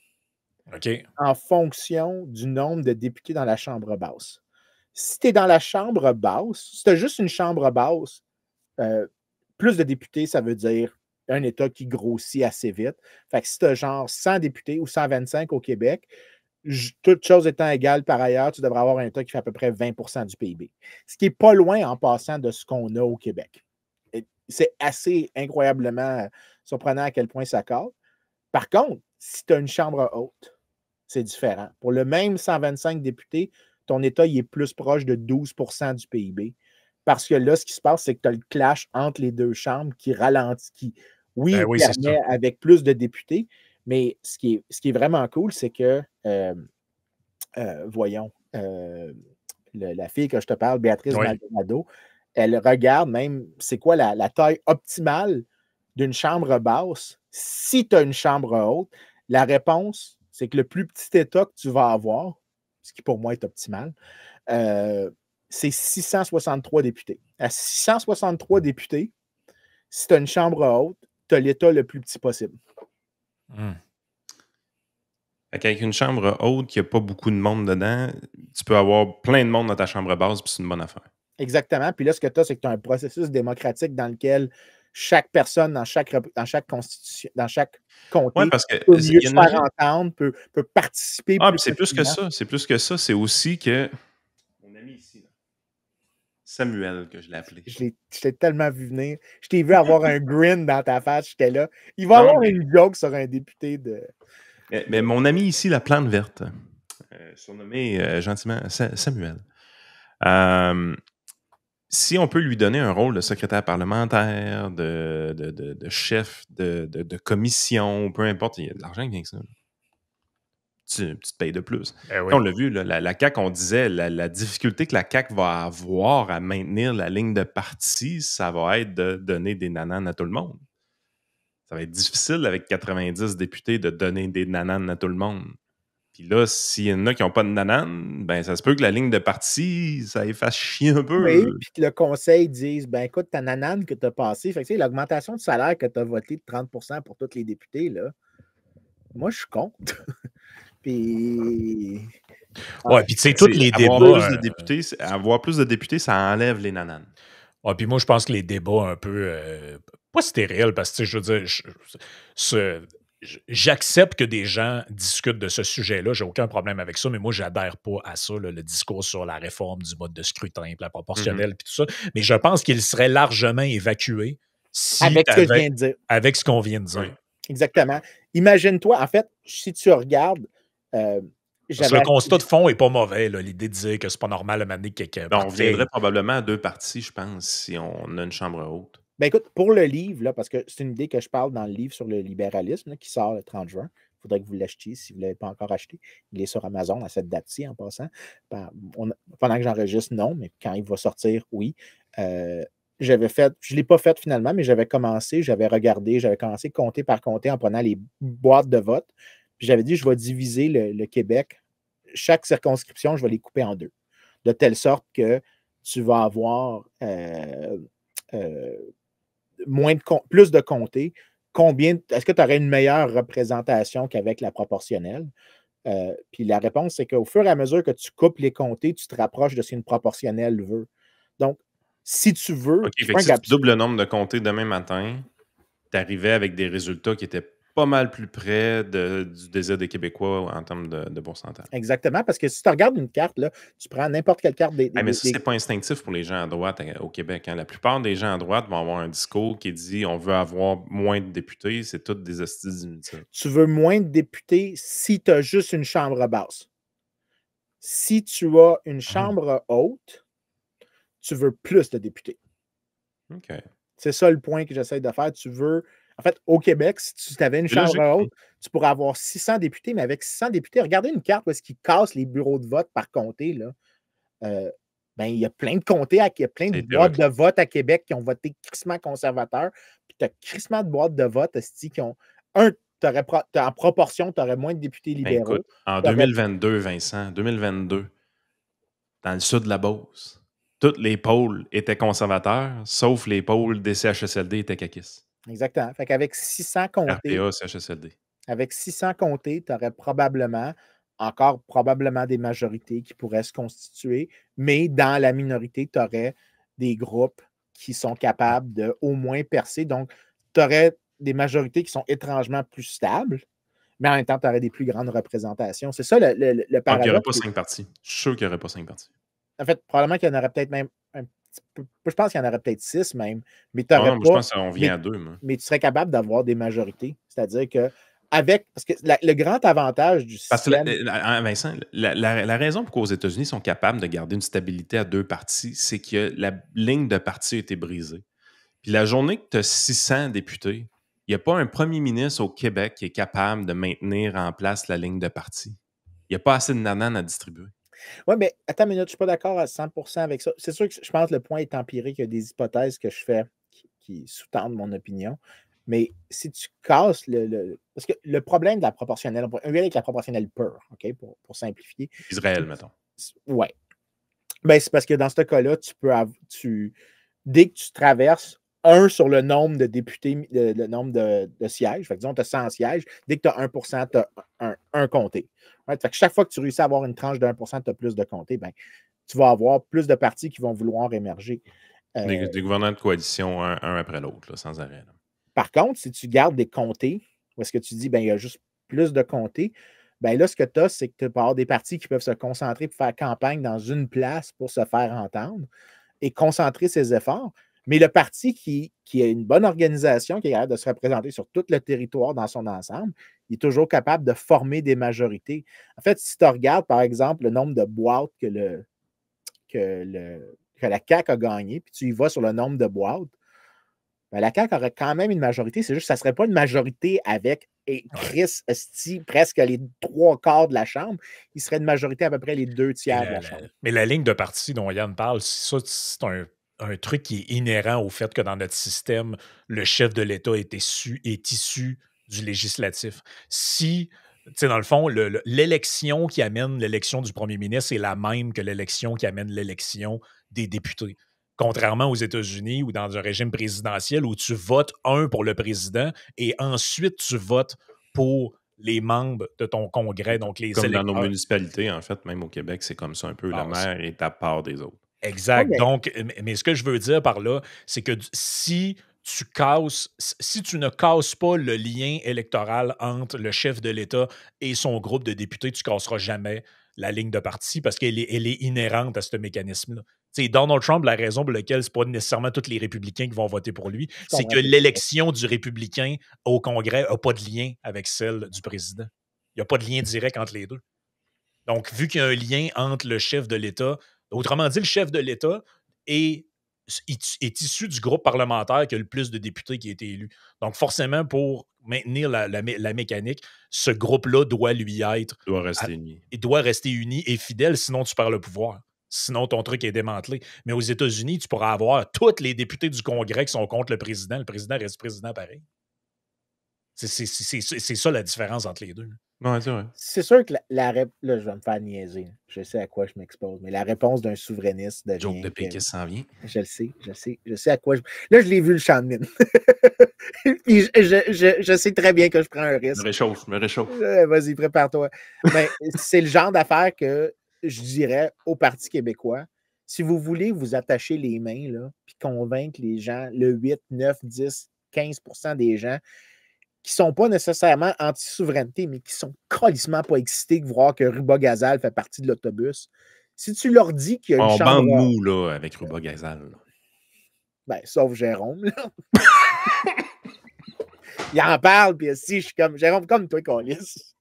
en fonction du nombre de députés dans la chambre basse. Si tu es dans la chambre basse, si tu as juste une chambre basse, plus de députés, ça veut dire un État qui grossit assez vite. Fait que si tu as genre 100 députés ou 125 au Québec, toutes choses étant égales par ailleurs, tu devrais avoir un État qui fait à peu près 20 du PIB. Ce qui n'est pas loin en passant de ce qu'on a au Québec. C'est assez incroyablement surprenant à quel point ça cadre. Par contre, si tu as une chambre haute, c'est différent. Pour le même 125 députés, ton État il est plus proche de 12 du PIB. Parce que là, ce qui se passe, c'est que tu as le clash entre les deux chambres qui ralentit, oui, permet avec plus de députés, mais ce qui est vraiment cool, c'est que, voyons, la fille que je te parle, Béatrice Maldonado, elle regarde même c'est quoi la taille optimale d'une chambre basse. Si tu as une chambre haute, la réponse, c'est que le plus petit État que tu vas avoir, ce qui pour moi est optimal, c'est 663 députés. À 663 députés, si tu as une chambre haute, tu as l'État le plus petit possible. Avec une chambre haute qui n'a pas beaucoup de monde dedans, tu peux avoir plein de monde dans ta chambre basse, puis c'est une bonne affaire. Exactement. Puis là, ce que tu as, c'est que tu as un processus démocratique dans lequel chaque personne dans chaque constitution, dans chaque comté peut mieux se faire entendre, peut participer. C'est plus que ça. C'est plus que ça. C'est aussi que mon ami ici, là, Samuel, que je l'ai appelé. Je t'ai tellement vu venir. Je t'ai vu avoir un grin dans ta face. J'étais là. Il va y avoir une joke sur un député de... Mais mon ami ici, la plante verte, surnommé gentiment Samuel, si on peut lui donner un rôle de secrétaire parlementaire, de chef de commission, peu importe, il y a de l'argent qui vient avec ça. Tu te payes de plus. On l'a vu, là, la CAQ, on disait la difficulté que la CAQ va avoir à maintenir la ligne de parti, ça va être de donner des nananes à tout le monde. Ça va être difficile avec 90 députés de donner des nananes à tout le monde. Puis là, s'il y en a qui n'ont pas de nanane, ben ça se peut que la ligne de parti, ça les fasse chier un peu. Oui, puis que le conseil dise, ben écoute, ta nanane que tu as passée, fait que l'augmentation de salaire que tu as voté de 30 pour tous les députés, là, moi, je suis contre. Puis... Ouais, puis tu sais, tous les débats... Avoir plus de députés, ça enlève les nananes. Ouais, puis moi, je pense que les débats un peu... pas stériles, parce que, je veux dire... J'accepte que des gens discutent de ce sujet-là, j'ai aucun problème avec ça, mais moi, j'adhère pas à ça, le discours sur la réforme du mode de scrutin, la proportionnelle, puis tout ça. Mais je pense qu'il serait largement évacué avec ce que je viens de dire. Avec ce qu'on vient de dire. Oui. Exactement. Imagine-toi, en fait, si tu regardes... le constat de fond n'est pas mauvais, l'idée de dire que c'est pas normal de mener quelqu'un. On viendrait probablement à 2 parties, je pense, si on a une chambre haute. Ben écoute, pour le livre, là, parce que c'est une idée que je parle dans le livre sur le libéralisme là, qui sort le 30 juin. Il faudrait que vous l'achetiez si vous ne l'avez pas encore acheté. Il est sur Amazon à cette date-ci, en passant. Pendant que j'enregistre, non, mais quand il va sortir, oui. Je ne l'ai pas fait finalement, mais j'avais commencé, j'avais commencé comté par comté en prenant les boîtes de vote. Puis j'avais dit, je vais diviser le Québec. Chaque circonscription, je vais les couper en 2. De telle sorte que tu vas avoir plus de comtés. Est-ce que tu aurais une meilleure représentation qu'avec la proportionnelle? Puis la réponse, c'est qu'au fur et à mesure que tu coupes les comtés, tu te rapproches de ce qu'une proportionnelle veut. Donc, si tu veux... si tu doubles le nombre de comtés demain matin, tu arrivais avec des résultats qui étaient pas mal plus près du désir des Québécois en termes de pourcentage. Exactement, parce que si tu regardes une carte, là, tu prends n'importe quelle carte mais ça, c'est pas instinctif pour les gens à droite au Québec. Hein. La plupart des gens à droite vont avoir un discours qui dit on veut avoir moins de députés, c'est toutes des hosties inutiles. Tu veux moins de députés si tu as juste une chambre basse. Si tu as une chambre haute, tu veux plus de députés. OK. C'est ça le point que j'essaie de faire. Tu veux... En fait, au Québec, si tu avais une chambre haute, tu pourrais avoir 600 députés, mais avec 600 députés, regardez une carte où est-ce qu'ils cassent les bureaux de vote par comté. Là. Il y a plein de comtés, il y a plein de boîtes de vote à Québec qui ont voté crissement conservateur, puis tu as crissement de boîtes de vote qui ont... en proportion, tu aurais moins de députés Ben, libéraux. écoute, en 2022, Vincent, dans le sud de la Beauce, tous les pôles étaient conservateurs, sauf les pôles des CHSLD étaient caquistes. Exactement. Fait qu'avec 600 comtés, RPA, CHSLD. tu aurais probablement des majorités qui pourraient se constituer, mais dans la minorité, tu aurais des groupes qui sont capables de au moins percer. Donc, tu aurais des majorités qui sont étrangement plus stables, mais en même temps, tu aurais des plus grandes représentations. C'est ça le Donc, il n'y aurait paradoxe. pas 5 partis. Je suis sûr qu'il n'y aurait pas 5 partis. En fait, probablement qu'il y en aurait peut-être même un petit peu. Je pense qu'il y en aurait peut-être 6 même, mais tu Non, n'aurais non, moi, je pas. pense qu'on vient à 2, moi. Mais tu serais capable d'avoir des majorités. C'est-à-dire que parce que le grand avantage du Parce que, système. Vincent, la raison pour qu'aux États-Unis sont capables de garder une stabilité à 2 partis, c'est que la ligne de parti a été brisée. Puis la journée que tu as 600 députés, il n'y a pas un premier ministre au Québec qui est capable de maintenir en place la ligne de parti. Il n'y a pas assez de nananes à distribuer. Oui, mais attends une minute, je ne suis pas d'accord à 100% avec ça. C'est sûr que je pense que le point est empirique. Il y a des hypothèses que je fais qui sous-tendent mon opinion. Mais si tu casses parce que le problème de la proportionnelle, on vient avec la proportionnelle pure, OK, pour simplifier. Israël, mettons. Oui. Ben, c'est parce que dans ce cas-là, dès que tu traverses 1 sur le nombre de députés, le nombre de sièges, fait que disons, tu as 100 sièges, dès que tu as 1%, tu as un comté. Right? Fait que chaque fois que tu réussis à avoir une tranche de 1%, tu as plus de comtés, ben, tu vas avoir plus de partis qui vont vouloir émerger. Des gouvernements de coalition, un après l'autre, là, sans arrêt. Là. Par contre, si tu gardes des comtés, ou est-ce que tu dis, ben, il y a juste plus de comtés, ben là, ce que tu as, c'est que tu peux avoir des partis qui peuvent se concentrer pour faire campagne dans une place pour se faire entendre et concentrer ses efforts. Mais le parti qui a une bonne organisation, qui est capable de se représenter sur tout le territoire dans son ensemble, il est toujours capable de former des majorités. En fait, si tu regardes, par exemple, le nombre de boîtes que la CAQ a gagné, puis tu y vas sur le nombre de boîtes, ben, la CAQ aurait quand même une majorité. C'est juste que ça ne serait pas une majorité avec Chris Esti, presque les 3/4 de la Chambre. Il serait une majorité à peu près les 2/3 de la Chambre. Mais la ligne de parti dont Yann parle, c'est un truc qui est inhérent au fait que dans notre système, le chef de l'État est issu du législatif. Si, tu sais, dans le fond, l'élection qui amène l'élection du premier ministre est la même que l'élection qui amène l'élection des députés. Contrairement aux États-Unis ou dans un régime présidentiel où tu votes pour le président et ensuite tu votes pour les membres de ton congrès, donc les Comme électeurs. dans nos municipalités, en fait, même au Québec, c'est comme ça un peu. Le maire est à part des autres. Exact. Ouais, Donc, mais ce que je veux dire par là, c'est que si tu ne casses pas le lien électoral entre le chef de l'État et son groupe de députés, tu ne casseras jamais la ligne de parti parce qu'elle est inhérente à ce mécanisme-là. Tu sais, Donald Trump, la raison pour laquelle ce n'est pas nécessairement tous les républicains qui vont voter pour lui, c'est que l'élection du républicain au Congrès n'a pas de lien avec celle du président. Il n'y a pas de lien direct entre les deux. Donc, vu qu'il y a un lien entre le chef de l'État, autrement dit, le chef de l'État est issu du groupe parlementaire qui a le plus de députés qui a été élu. Donc, forcément, pour maintenir la mécanique, ce groupe-là doit lui être... Il doit rester uni. Il doit rester uni et fidèle, sinon tu perds le pouvoir. Sinon, ton truc est démantelé. Mais aux États-Unis, tu pourras avoir tous les députés du Congrès qui sont contre le président. Le président reste président pareil. C'est ça la différence entre les deux. Ouais, c'est vrai. C'est sûr que là, je vais me faire niaiser. Je sais à quoi je m'expose, mais la réponse d'un souverainiste devient... Joke de péquiste s'en vient. Je le sais, je sais à quoi je... Là, je l'ai vu le champ de mine. Puis je sais très bien que je prends un risque. Je me réchauffe. Vas-y, prépare-toi. Ben, c'est le genre d'affaire que je dirais au Parti québécois. Si vous voulez vous attacher les mains, là, puis convaincre les gens, le 8, 9, 10, 15% des gens qui ne sont pas nécessairement anti-souveraineté, mais qui sont calissement pas excités de voir que Ruba Gazal fait partie de l'autobus. Si tu leur dis qu'il y a une chambre... bande mou, là, avec Ruba Gazal. Ben, sauf Jérôme, là. Il en parle, puis si je suis comme... Jérôme, comme toi, Colis.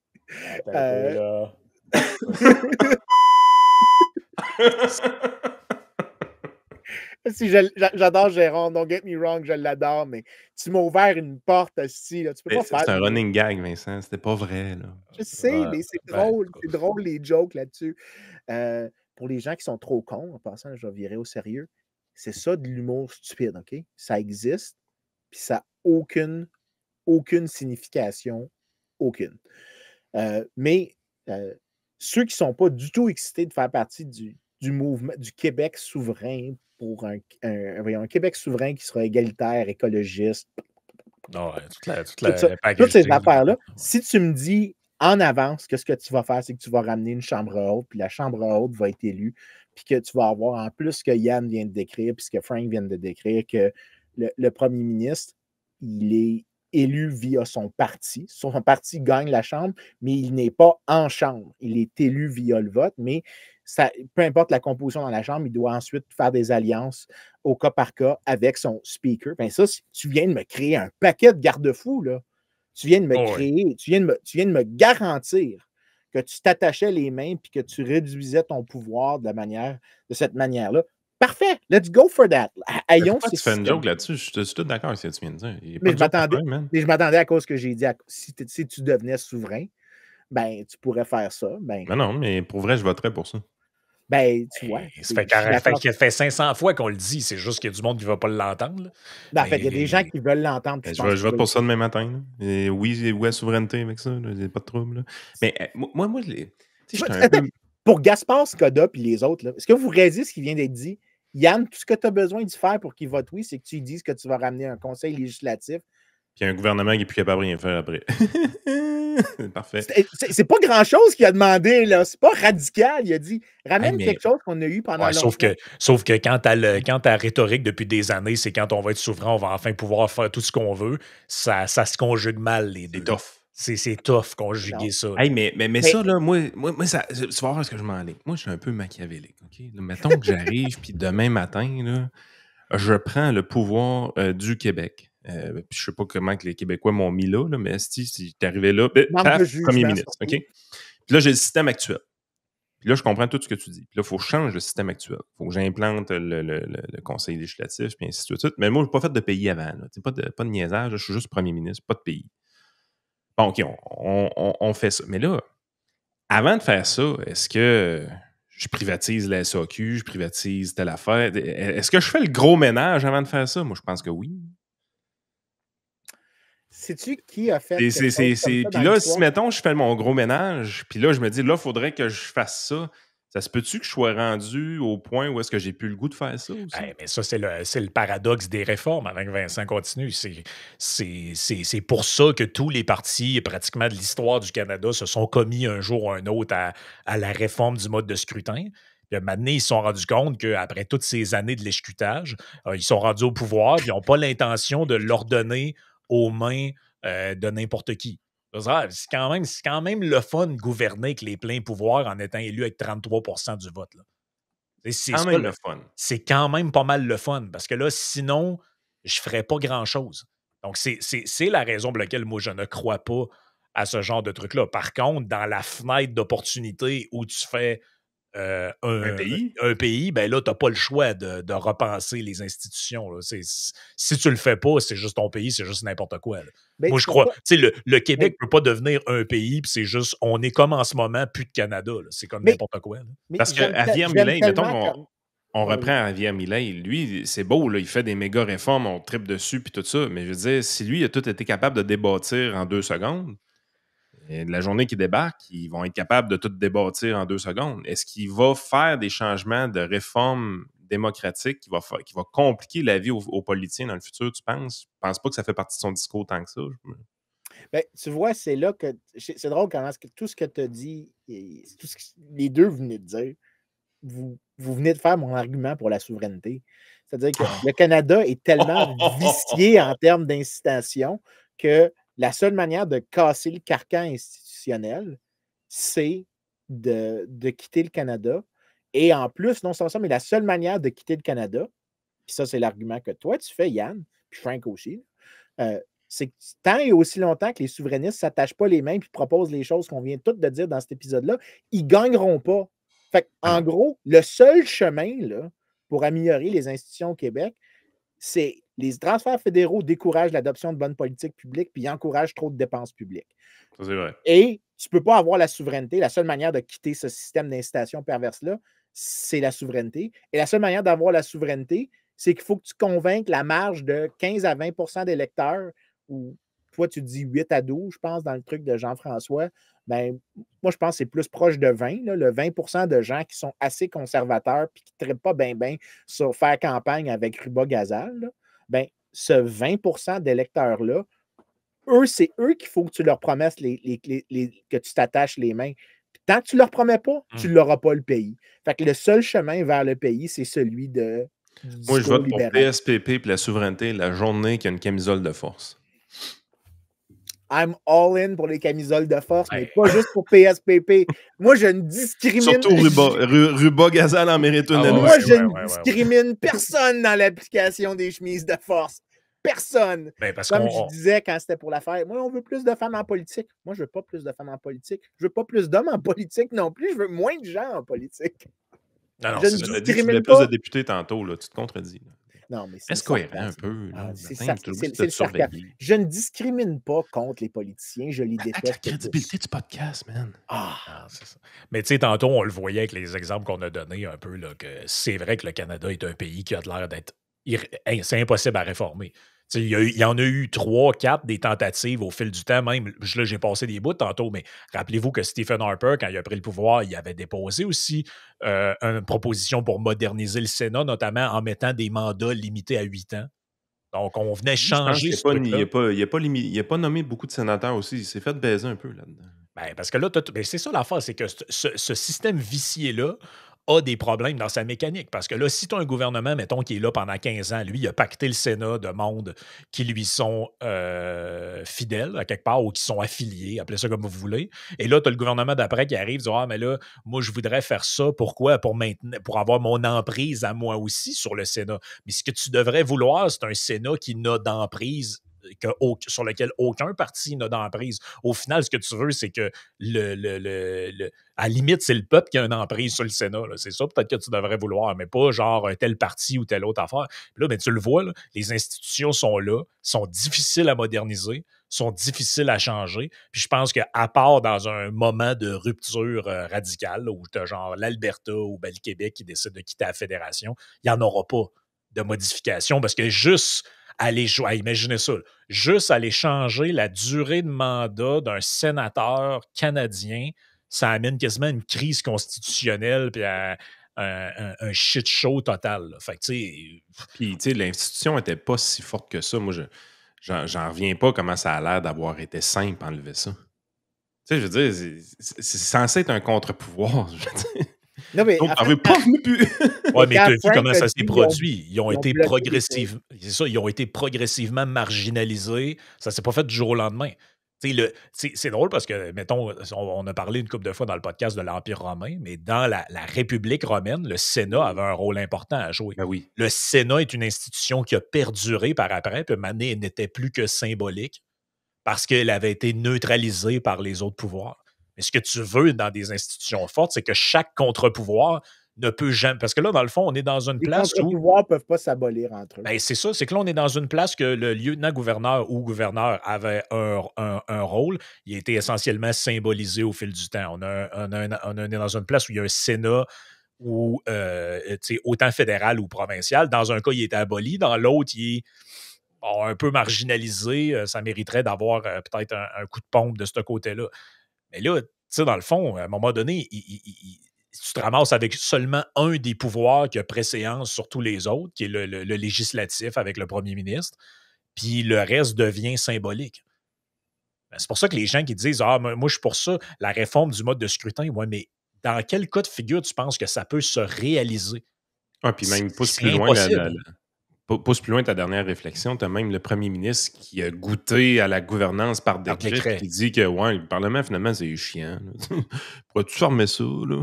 Si j'adore Jérôme, don't get me wrong, je l'adore, mais tu m'as ouvert une porte aussi. Là. Tu peux pas faire. C'est un running gag, Vincent. C'était pas vrai. Là. Je sais, mais c'est drôle. C'est drôle les jokes là-dessus. Pour les gens qui sont trop cons, en passant, je vais virer au sérieux. C'est ça de l'humour stupide, OK? Ça existe, puis ça n'a aucune signification aucune. Mais ceux qui ne sont pas du tout excités de faire partie du mouvement du Québec souverain pour un Québec souverain qui sera égalitaire, écologiste, Non, toutes ces affaires-là, si tu me dis en avance que ce que tu vas faire, c'est que tu vas ramener une chambre haute, puis la chambre haute va être élue, puis que tu vas avoir, en plus ce que Yann vient de décrire, puis ce que Frank vient de décrire, que le premier ministre, il est élu via son parti. Son parti gagne la chambre, mais il n'est pas en chambre. Il est élu via le vote, mais peu importe la composition dans la chambre, il doit ensuite faire des alliances au cas par cas avec son speaker. Ben ça, tu viens de me créer un paquet de garde-fous, là. Tu viens de me créer, tu viens de me garantir que tu t'attachais les mains puis que tu réduisais ton pouvoir de cette manière-là. Parfait, let's go for that. Ayons tu fais une joke là-dessus, je suis tout d'accord avec ce que tu viens de dire. Mais je m'attendais à cause que j'ai dit, si tu devenais souverain, ben, tu pourrais faire ça. Ben, non, mais pour vrai, je voterais pour ça. Ben, tu vois. Ça fait 500 fois qu'on le dit, c'est juste qu'il y a du monde qui ne va pas l'entendre. En fait, il y a des gens qui veulent l'entendre. Je vote pour ça demain matin. Et oui, la souveraineté avec ça, il n'y a pas de trouble. Là. Mais moi, pour Gaspard, Skoda et les autres, est-ce que vous réalisez ce qui vient d'être dit? Yann, tout ce que tu as besoin de faire pour qu'il vote oui, c'est que tu lui dises que tu vas ramener un conseil législatif. Puis un gouvernement qui n'est plus capable de rien faire après. Parfait. C'est pas grand-chose qu'il a demandé, là. C'est pas radical. Il a dit ramène quelque chose qu'on a eu pendant longtemps. Sauf que quand ta rhétorique depuis des années, c'est quand on va être souverain, on va enfin pouvoir faire tout ce qu'on veut, ça se conjugue mal, les deux. C'est tough. C'est tough conjuguer ça. Hey, mais ça, là, moi ça, tu vas voir ce que je m'enligne. Moi, je suis un peu machiavélique. OK? Là, mettons que j'arrive, puis demain matin, là, je prends le pouvoir du Québec. Puis je sais pas comment que les Québécois m'ont mis là, mais si t'es arrivé là, premier ministre. OK? Puis là, j'ai le système actuel. Puis là, je comprends tout ce que tu dis. Puis là, il faut que je change le système actuel. Il faut que j'implante le conseil législatif, puis ainsi de suite. Mais moi, je n'ai pas fait de pays avant. Pas de niaisage. Là, je suis juste premier ministre, pas de pays. Bon, OK, on fait ça. Mais là, avant de faire ça, est-ce que je privatise la SAQ, je privatise telle affaire? Est-ce que je fais le gros ménage avant de faire ça? Moi, je pense que oui. Sais-tu qui a fait Puis là, si, mettons, je fais mon gros ménage, puis là, je me dis, là, il faudrait que je fasse ça. Ça se peut-tu que je sois rendu au point où est-ce que j'ai plus le goût de faire ça aussi? Mais ça, c'est le paradoxe des réformes, avant que Vincent continue. C'est pour ça que tous les partis, pratiquement de l'histoire du Canada, se sont commis un jour ou un autre à la réforme du mode de scrutin. Puis maintenant, ils se sont rendus compte qu'après toutes ces années de l'échecutage, ils sont rendus au pouvoir, puis ils n'ont pas l'intention de l'ordonner aux mains de n'importe qui. C'est quand même le fun de gouverner avec les pleins pouvoirs en étant élu avec 33% du vote. Là. C'est quand même le fun. C'est quand même pas mal le fun, parce que là, sinon, je ne ferais pas grand-chose. Donc, c'est la raison pour laquelle moi, je ne crois pas à ce genre de truc-là. Par contre, dans la fenêtre d'opportunité où tu fais un pays, ben là, tu n'as pas le choix de repenser les institutions. Là. Si tu le fais pas, c'est juste ton pays, c'est juste n'importe quoi. Moi, je crois. Le Québec ne peut pas devenir un pays, puis c'est juste, on est comme en ce moment, plus de Canada. C'est comme n'importe quoi. Là. Parce que Javier Milei, mettons on reprend Javier Milei, lui, c'est beau, là, il fait des méga réformes, on tripe dessus, puis tout ça. Mais je veux dire, si lui a tout été capable de débâtir en 2 secondes, et de la journée qui débarque, ils vont être capables de tout débâtir en 2 secondes. Est-ce qu'il va faire des changements de réformes démocratiques qui va compliquer la vie aux politiciens dans le futur, tu penses? Je ne pense pas que ça fait partie de son discours tant que ça. Ben, tu vois, c'est là que... C'est drôle comment tout ce que tu as dit, tout ce que les deux venaient de dire, vous venez de faire mon argument pour la souveraineté. C'est-à-dire que le Canada est tellement vicié en termes d'incitation que la seule manière de casser le carcan institutionnel, c'est de quitter le Canada. Et en plus, non seulement ça, mais la seule manière de quitter le Canada, puis ça, c'est l'argument que toi, tu fais, Yann, puis Frank aussi, c'est que tant et aussi longtemps que les souverainistes ne s'attachent pas les mains et proposent les choses qu'on vient toutes de dire dans cet épisode-là, ils ne gagneront pas. Fait en gros, le seul chemin là, pour améliorer les institutions au Québec, c'est les transferts fédéraux découragent l'adoption de bonnes politiques publiques puis ils encouragent trop de dépenses publiques. Ça, c'est vrai. Et tu ne peux pas avoir la souveraineté. La seule manière de quitter ce système d'incitation perverse-là, c'est la souveraineté. Et la seule manière d'avoir la souveraineté, c'est qu'il faut que tu convainques la marge de 15 à 20 d'électeurs ou toi, tu dis 8 à 12, je pense, dans le truc de Jean-François. Ben, moi, je pense que c'est plus proche de 20, là, le 20 de gens qui sont assez conservateurs et qui ne trippent pas bien sur faire campagne avec Ruba-Gazal. Ben, ce 20 d'électeurs-là, c'est eux qu'il faut que tu leur promettes que tu t'attaches les mains. Puis tant que tu ne leur promets pas, tu n'auras pas le pays. Fait que le seul chemin vers le pays, c'est celui du Moi, je discours vote pour libéral. PSPP et la souveraineté la journée qu'il y a une camisole de force. I'm all in pour les camisoles de force, mais pas juste pour PSPP. Moi, je ne discrimine... Surtout Ruba-Gazal en mérite une. Moi, je ne discrimine personne dans l'application des chemises de force. Personne. Ben, parce Comme je disais quand c'était pour l'affaire, moi, on veut plus de femmes en politique. Moi, je veux pas plus de femmes en politique. Je veux pas plus d'hommes en politique non plus. Je veux moins de gens en politique. Non, je ne discrimine pas. Tu voulais plus de députés tantôt, là. Tu te contredis. Là. Non, mais c'est cohérent un peu. C'est le sarcasme. Je ne discrimine pas contre les politiciens. Je les déteste. La crédibilité du podcast, man. C'est ça. Mais tu sais, tantôt, on le voyait avec les exemples qu'on a donnés un peu, là, que c'est vrai que le Canada est un pays qui a l'air d'être... C'est impossible à réformer. Il y en a eu 3, 4 des tentatives au fil du temps. Même, là, j'ai passé des bouts tantôt, mais rappelez-vous que Stephen Harper, quand il a pris le pouvoir, il avait déposé aussi une proposition pour moderniser le Sénat, notamment en mettant des mandats limités à 8 ans. Donc, on venait changer ce truc-là. Il n'a pas nommé beaucoup de sénateurs aussi. Il s'est fait baiser un peu là-dedans. Ben, parce que là, c'est ça l'affaire, c'est que ce système vicié-là a des problèmes dans sa mécanique. Parce que là, si tu as un gouvernement, mettons, qui est là pendant 15 ans, lui, il a pacté le Sénat de monde qui lui sont fidèles, à quelque part, ou qui sont affiliés, appelez ça comme vous voulez. Et là, tu as le gouvernement d'après qui arrive, dit « Ah, mais là, moi, je voudrais faire ça. Pourquoi? Pour avoir mon emprise à moi aussi sur le Sénat. Mais ce que tu devrais vouloir, c'est un Sénat qui n'a d'emprise sur lequel aucun parti n'a d'emprise. Au final, ce que tu veux, c'est que à la limite, c'est le peuple qui a une emprise sur le Sénat. Là. C'est ça peut-être que tu devrais vouloir, mais pas genre un tel parti ou telle autre affaire. Puis là, ben, tu le vois, là, les institutions sont là, sont difficiles à moderniser, sont difficiles à changer. Puis je pense qu'à part dans un moment de rupture radicale, là, où tu as genre l'Alberta ou ben, le Québec qui décide de quitter la fédération, il n'y en aura pas de modification parce que juste imaginez ça, juste aller changer la durée de mandat d'un sénateur canadien, ça amène quasiment une crise constitutionnelle puis un shit show total. Là. Fait que, puis, tu sais, l'institution n'était pas si forte que ça. Moi, j'en reviens pas comment ça a l'air d'avoir été simple enlever ça. Tu sais, je veux dire, c'est censé être un contre-pouvoir. Je veux dire. Non, mais donc, t'en veux pas plus. Ouais, mais tu as vu comment ça s'est produit. Ils ont été progressivement marginalisés. Ça ne s'est pas fait du jour au lendemain. C'est drôle parce que, mettons, on a parlé une couple de fois dans le podcast de l'Empire romain, mais dans la République romaine, le Sénat avait un rôle important à jouer. Ben oui. Le Sénat est une institution qui a perduré par après, puis maintenant, elle n'était plus que symbolique parce qu'elle avait été neutralisée par les autres pouvoirs. Mais ce que tu veux dans des institutions fortes, c'est que chaque contre-pouvoir ne peut jamais... Parce que là, dans le fond, on est dans une place où... Les contre-pouvoirs ne peuvent pas s'abolir entre eux. Ben, c'est ça, c'est que là, on est dans une place que le lieutenant-gouverneur ou gouverneur avait un rôle. Il a été essentiellement symbolisé au fil du temps. On est dans une place où il y a un Sénat ou autant fédéral ou provincial. Dans un cas, il était aboli. Dans l'autre, il est un peu marginalisé. Ça mériterait d'avoir peut-être un coup de pompe de ce côté-là. Mais là, tu sais, dans le fond, à un moment donné, tu te ramasses avec seulement un des pouvoirs qui a préséance sur tous les autres, qui est le législatif avec le premier ministre, puis le reste devient symbolique. Ben, c'est pour ça que les gens qui disent « Ah, moi, je suis pour ça, la réforme du mode de scrutin. » Ouais, mais dans quel cas de figure tu penses que ça peut se réaliser? Ah, puis même pousse plus loin ta dernière réflexion, tu as même le premier ministre qui a goûté à la gouvernance par décret qui dit que ouais, le Parlement, finalement, c'est chiant. Pourrais-tu fermer ça? Là?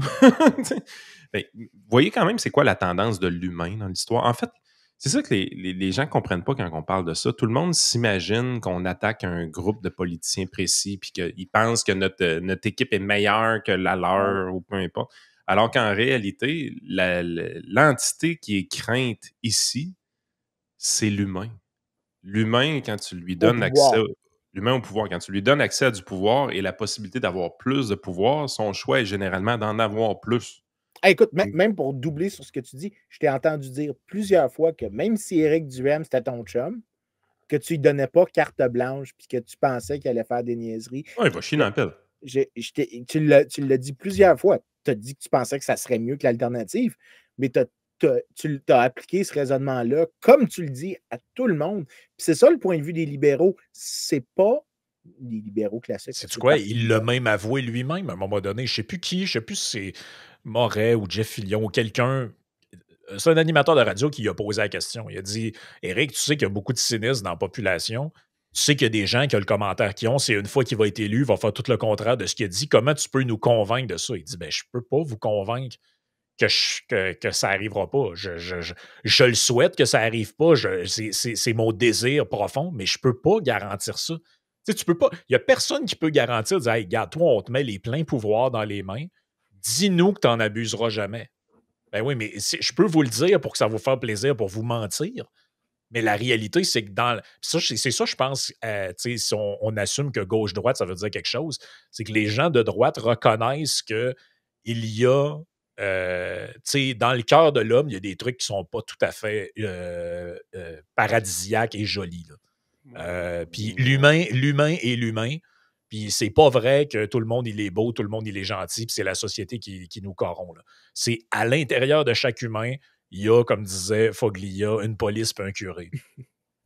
Ben, vous voyez quand même c'est quoi la tendance de l'humain dans l'histoire. En fait, c'est ça que les gens ne comprennent pas quand on parle de ça. Tout le monde s'imagine qu'on attaque un groupe de politiciens précis puis qu'ils pensent que notre équipe est meilleure que la leur ou peu importe. Alors qu'en réalité, l'entité qui est crainte ici, c'est l'humain. L'humain, quand tu lui donnes accès... L'humain au pouvoir, quand tu lui donnes accès à du pouvoir et la possibilité d'avoir plus de pouvoir, son choix est généralement d'en avoir plus. Hey, écoute, même pour doubler sur ce que tu dis, je t'ai entendu dire plusieurs fois que même si Éric Duhaime, c'était ton chum, que tu lui donnais pas carte blanche puis que tu pensais qu'il allait faire des niaiseries. Ouais, il va chier dans la pelle. Tu l'as dit plusieurs fois. Tu as dit que tu pensais que ça serait mieux que l'alternative, mais tu as appliqué ce raisonnement-là, comme tu le dis, à tout le monde. Puis c'est ça le point de vue des libéraux. C'est pas les libéraux classiques. C'est quoi? Il l'a même avoué lui-même à un moment donné. Je ne sais plus qui, je ne sais plus si c'est Moret ou Jeff Fillion ou quelqu'un. C'est un animateur de radio qui lui a posé la question. Il a dit Éric, tu sais qu'il y a beaucoup de cynisme dans la population. Tu sais qu'il y a des gens qui ont le commentaire qu'ils ont. C'est une fois qu'il va être élu, il va faire tout le contraire de ce qu'il a dit. Comment tu peux nous convaincre de ça? Il dit je ne peux pas vous convaincre que ça n'arrivera pas. Je le souhaite que ça n'arrive pas. C'est mon désir profond, mais je ne peux pas garantir ça. Tu peux pas. Il n'y a personne qui peut garantir, dire hey, regarde, toi, on te met les pleins pouvoirs dans les mains. Dis-nous que tu n'en abuseras jamais. Ben oui, mais je peux vous le dire pour que ça vous fasse plaisir, pour vous mentir. Mais la réalité, c'est que c'est ça, je pense, si on assume que gauche-droite, ça veut dire quelque chose, c'est que les gens de droite reconnaissent qu'il y a, dans le cœur de l'homme, il y a des trucs qui ne sont pas tout à fait paradisiaques et jolis. Puis l'humain est l'humain. Puis c'est pas vrai que tout le monde, il est beau, tout le monde, il est gentil, puis c'est la société qui nous corrompt. C'est à l'intérieur de chaque humain, il y a, comme disait Foglia, une police puis un curé.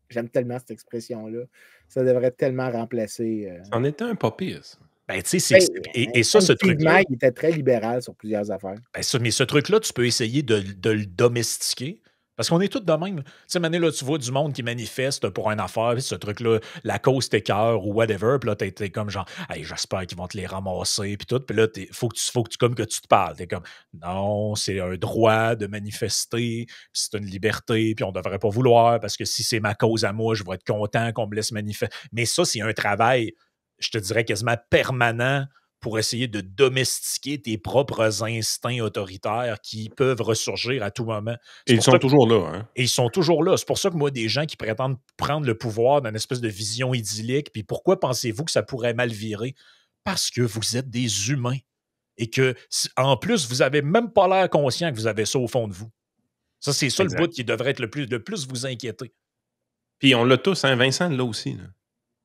J'aime tellement cette expression-là. Ça devrait tellement remplacer... Ça en était un pas pire, ça. Et ça, ce truc-là... Il était très libéral sur plusieurs affaires. Mais ce truc-là, tu peux essayer de le domestiquer. Parce qu'on est tous de même. Tu sais, Mané, là, tu vois du monde qui manifeste pour une affaire, puis ce truc-là, la cause t'écœure ou whatever, puis là, t'es comme genre, hey, j'espère qu'ils vont te les ramasser, puis tout. Puis là, faut que tu comme que tu te parles. T'es comme, non, c'est un droit de manifester, puis c'est une liberté, puis on devrait pas vouloir, parce que si c'est ma cause à moi, je vais être content qu'on me laisse manifester. Mais ça, c'est un travail, je te dirais, quasiment permanent pour essayer de domestiquer tes propres instincts autoritaires qui peuvent ressurgir à tout moment. Et ils sont toujours là. Hein? Et ils sont toujours là. C'est pour ça que moi, des gens qui prétendent prendre le pouvoir dans une espèce de vision idyllique, puis pourquoi pensez-vous que ça pourrait mal virer? Parce que vous êtes des humains. Et que, en plus, vous n'avez même pas l'air conscient que vous avez ça au fond de vous. Ça, c'est ça exact. Le bout qui devrait être le plus vous inquiéter. Puis on l'a tous, hein? Vincent l'a aussi. Là.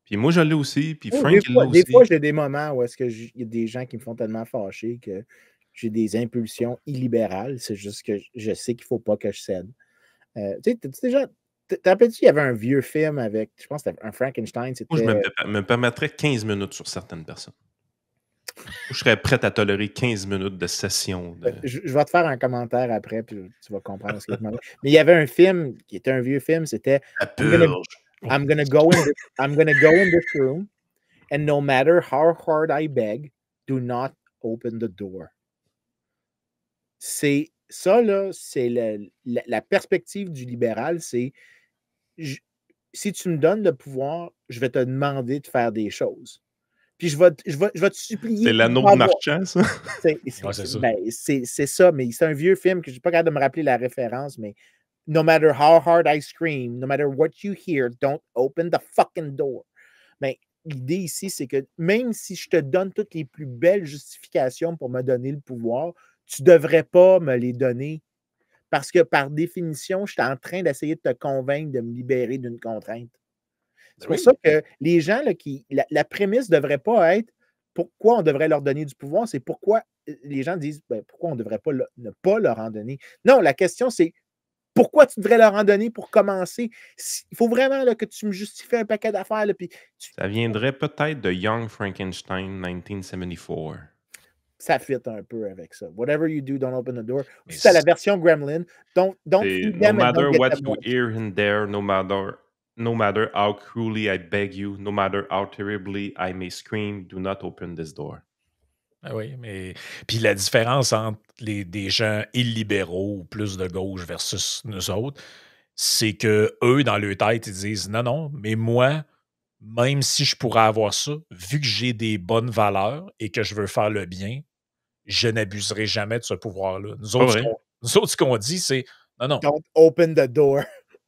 Puis moi, je l'ai aussi. Puis Frank, il l'a aussi. Des fois, j'ai des moments où il y a des gens qui me font tellement fâcher que j'ai des impulsions illibérales. C'est juste que je sais qu'il ne faut pas que je cède. Tu sais, déjà, t'as rappelles-tu qu'il y avait un vieux film avec, je pense que c'était un Frankenstein. Moi, je me permettrais 15 minutes sur certaines personnes. Je serais prêt à tolérer 15 minutes de session. Je vais te faire un commentaire après, puis tu vas comprendre ce que je m'en vais. Mais il y avait un film qui était un vieux film, c'était I'm gonna go in this room, and no matter how hard I beg, do not open the door. C'est ça, là, c'est la perspective du libéral, c'est si tu me donnes le pouvoir, je vais te demander de faire des choses. Puis je vais te supplier. C'est l'anneau de marchand, ça? C'est ça, mais c'est un vieux film que je ne suis pas capable de me rappeler la référence, mais no matter how hard I scream, no matter what you hear, don't open the fucking door. Mais l'idée ici, c'est que même si je te donne toutes les plus belles justifications pour me donner le pouvoir, tu ne devrais pas me les donner. Parce que par définition, je suis en train d'essayer de te convaincre de me libérer d'une contrainte. C'est pour ça que les gens, là, la prémisse ne devrait pas être pourquoi on devrait leur donner du pouvoir, c'est pourquoi les gens disent pourquoi on ne devrait pas ne pas leur en donner. Non, la question, c'est pourquoi tu devrais leur en donner pour commencer? Il faut vraiment là, que tu me justifies un paquet d'affaires. Là, ça viendrait peut-être de Young Frankenstein 1974. Ça fit un peu avec ça. Whatever you do, don't open the door. C'est la version Gremlin. Don't feed them. No matter what you hear in there, no matter how cruelly I beg you, no matter how terribly I may scream, do not open this door. Ah oui, mais puis la différence entre des gens illibéraux ou plus de gauche versus nous autres, c'est que eux, dans leur tête, ils disent non, mais moi, même si je pourrais avoir ça, vu que j'ai des bonnes valeurs et que je veux faire le bien, je n'abuserai jamais de ce pouvoir-là. Nous autres, ce qu'on dit, c'est non. Don't open the door.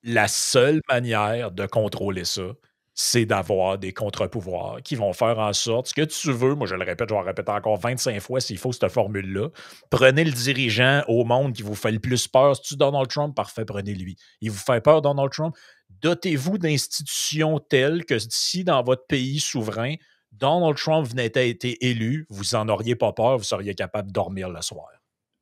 La seule manière de contrôler ça, c'est d'avoir des contre-pouvoirs qui vont faire en sorte ce que tu veux. Moi, je le répète, je vais le répéter encore 25 fois s'il faut cette formule-là. Prenez le dirigeant au monde qui vous fait le plus peur. Si tu Donald Trump, parfait, prenez-lui. Il vous fait peur, Donald Trump? dotez-vous d'institutions telles que si dans votre pays souverain, Donald Trump venait à être élu, vous n'en auriez pas peur, vous seriez capable de dormir le soir.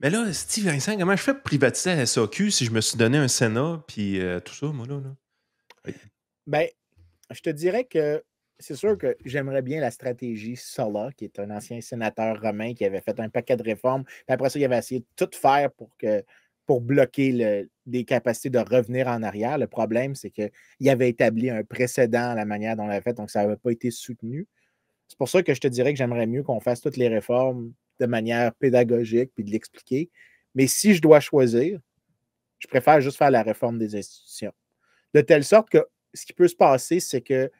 Mais là, Steve Vincent, comment je fais pour privatiser la SAQ si je me suis donné un Sénat puis tout ça, moi, là? Ben, je te dirais que c'est sûr que j'aimerais bien la stratégie Sola, qui est un ancien sénateur romain qui avait fait un paquet de réformes. Puis après ça, il avait essayé de tout faire pour bloquer des capacités de revenir en arrière. Le problème, c'est qu'il avait établi un précédent à la manière dont on l'avait fait, donc ça n'avait pas été soutenu. C'est pour ça que je te dirais que j'aimerais mieux qu'on fasse toutes les réformes de manière pédagogique puis de l'expliquer. Mais si je dois choisir, je préfère juste faire la réforme des institutions. De telle sorte que ce qui peut se passer, c'est que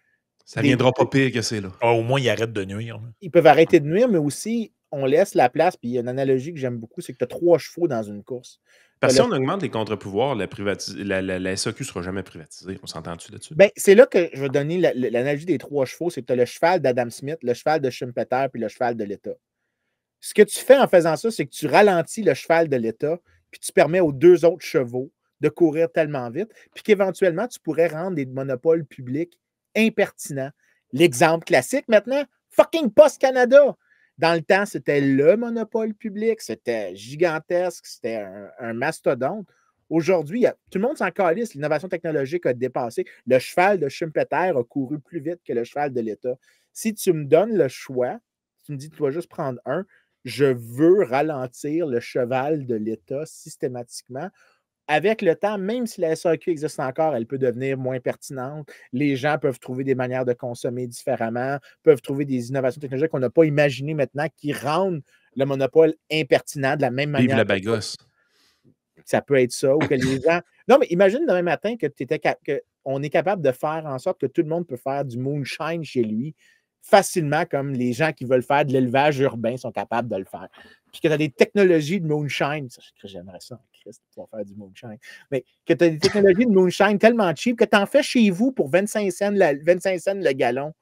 ça ne viendra pas pire que c'est là. Au moins, ils arrêtent de nuire. Ils peuvent arrêter de nuire, mais aussi, on laisse la place. Puis il y a une analogie que j'aime beaucoup, c'est que tu as 3 chevaux dans une course. Parce que si on augmente les contre-pouvoirs, la SAQ ne sera jamais privatisée. On s'entend-tu là-dessus? Ben, c'est là que je vais donner l'analogie des 3 chevaux. C'est que tu as le cheval d'Adam Smith, le cheval de Schumpeter, puis le cheval de l'État. Ce que tu fais en faisant ça, c'est que tu ralentis le cheval de l'État, puis tu permets aux 2 autres chevaux de courir tellement vite, puis qu'éventuellement, tu pourrais rendre des monopoles publics impertinents. L'exemple classique maintenant, fucking Post Canada. Dans le temps, c'était le monopole public, c'était gigantesque, c'était un mastodonte. Aujourd'hui, tout le monde s'en calisse, l'innovation technologique a dépassé. Le cheval de Schumpeter a couru plus vite que le cheval de l'État. Si tu me donnes le choix, tu me dis, tu dois juste prendre un, je veux ralentir le cheval de l'État systématiquement. Avec le temps, même si la SAQ existe encore, elle peut devenir moins pertinente. Les gens peuvent trouver des manières de consommer différemment, peuvent trouver des innovations technologiques qu'on n'a pas imaginées maintenant qui rendent le monopole impertinent de la même manière. Vive la bagosse. Ça peut être ça. Ou que les gens. Non, mais imagine demain matin qu'on est capable de faire en sorte que tout le monde peut faire du moonshine chez lui facilement, comme les gens qui veulent faire de l'élevage urbain sont capables de le faire. Puis que tu as des technologies de moonshine, j'aimerais ça, Christ, pour faire du moonshine, mais que tu as des technologies de moonshine tellement cheap que tu en fais chez vous pour 25 cents le gallon.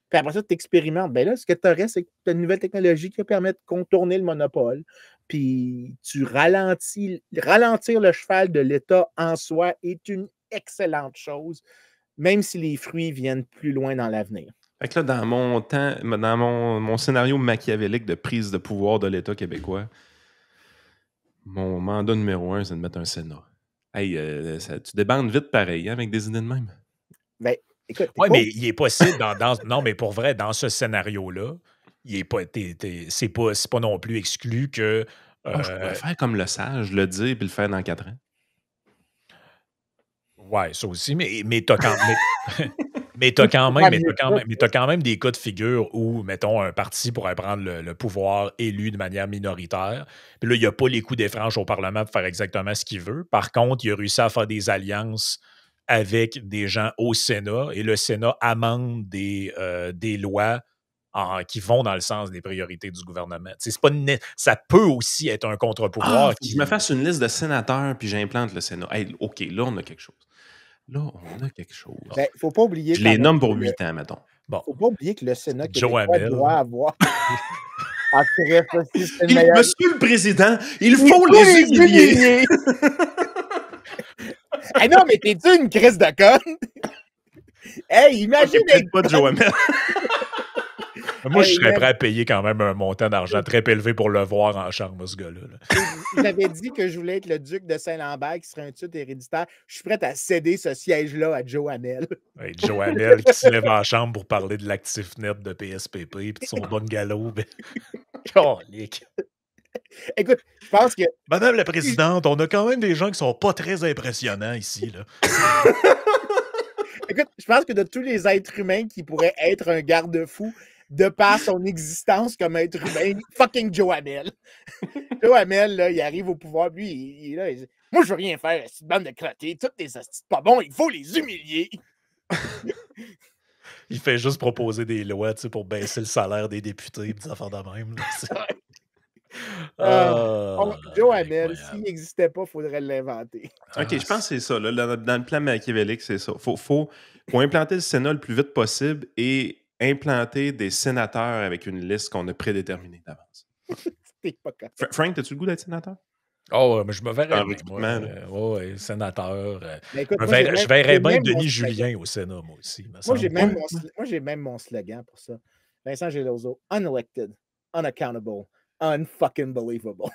Puis après ça, tu expérimentes. Bien là, ce que tu aurais, c'est que tu as une nouvelle technologie qui va permettre de contourner le monopole. Puis tu ralentir le cheval de l'État en soi est une excellente chose, même si les fruits viennent plus loin dans l'avenir. Fait que là, dans mon scénario machiavélique de prise de pouvoir de l'État québécois, mon mandat numéro 1, c'est de mettre un Sénat. Hey, tu débandes vite pareil, hein, avec des idées de même. Ben, écoute. Oui, mais il est possible, non, mais pour vrai, dans ce scénario-là, c'est pas non plus exclu que. Je pourrais faire comme le sage, le dire, puis le faire dans 4 ans. Ouais, ça aussi, mais t'as quand même. Mais tu as quand même des cas de figure où, mettons, un parti pourrait prendre le pouvoir élu de manière minoritaire. Puis là, il n'y a pas les coups des franges au Parlement pour faire exactement ce qu'il veut. Par contre, il a réussi à faire des alliances avec des gens au Sénat et le Sénat amende des lois qui vont dans le sens des priorités du gouvernement. Ça peut aussi être un contre-pouvoir. Je me fasse une liste de sénateurs puis j'implante le Sénat. Hey, OK, là, on a quelque chose. Il ne faut pas oublier. Je les nomme pour 8 ans, mettons. Il ne faut pas oublier que le Sénat québécois doit avoir. Monsieur le Président, il faut les humilier. Hey, non, mais t'es-tu une crise de conne? Hey, imagine. Peut-être pas de Joe Hamel. Moi, je serais prêt à payer quand même un montant d'argent très élevé pour le voir en charme, ce gars-là. J'avais dit que je voulais être le duc de Saint-Lambert, qui serait un titre héréditaire. Je suis prêt à céder ce siège-là à Joe Hamel. Ouais, Joe Hamel qui se lève en chambre pour parler de l'actif net de PSPP et de son bungalow. Écoute, je pense que... Madame la Présidente, on a quand même des gens qui sont pas très impressionnants ici, là. Écoute, je pense que de tous les êtres humains qui pourraient être un garde-fou, de par son existence comme être humain, fucking Joe Hamel. Joe Hamel, là, il arrive au pouvoir, lui, il est là, il dit « Moi, je veux rien faire, cette bande de crottés, toutes les astuces pas bons, il faut les humilier. » Il fait juste proposer des lois, tu sais, pour baisser le salaire des députés et des affaires de même. Joe Hamel, s'il n'existait pas, il faudrait l'inventer. OK, je pense que c'est ça. Là, dans le plan machiavélique, c'est ça. Faut implanter le Sénat le plus vite possible et implanter des sénateurs avec une liste qu'on a prédéterminée d'avance. T'es pas capable. Frank, as-tu le goût d'être sénateur? Oh, mais je me verrais En bien, recrutement, moi. Ouais, sénateur. Mais écoute, Je verrais bien j'ai même Denis Julien au Sénat, moi aussi, me moi, semble. j'ai même mon slogan pour ça. Vincent Geloso, unelected, unaccountable, unfucking believable.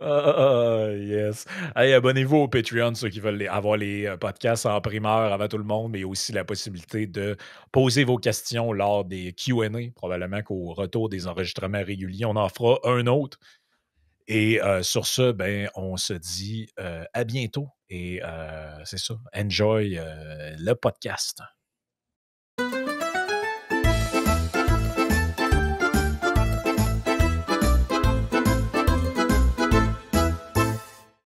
Yes. Hey, abonnez-vous au Patreon, ceux qui veulent avoir les podcasts en primeur avant tout le monde, mais aussi la possibilité de poser vos questions lors des Q&A. Probablement qu'au retour des enregistrements réguliers, on en fera un autre. Et sur ce, ben, on se dit à bientôt. Et c'est ça. Enjoy le podcast.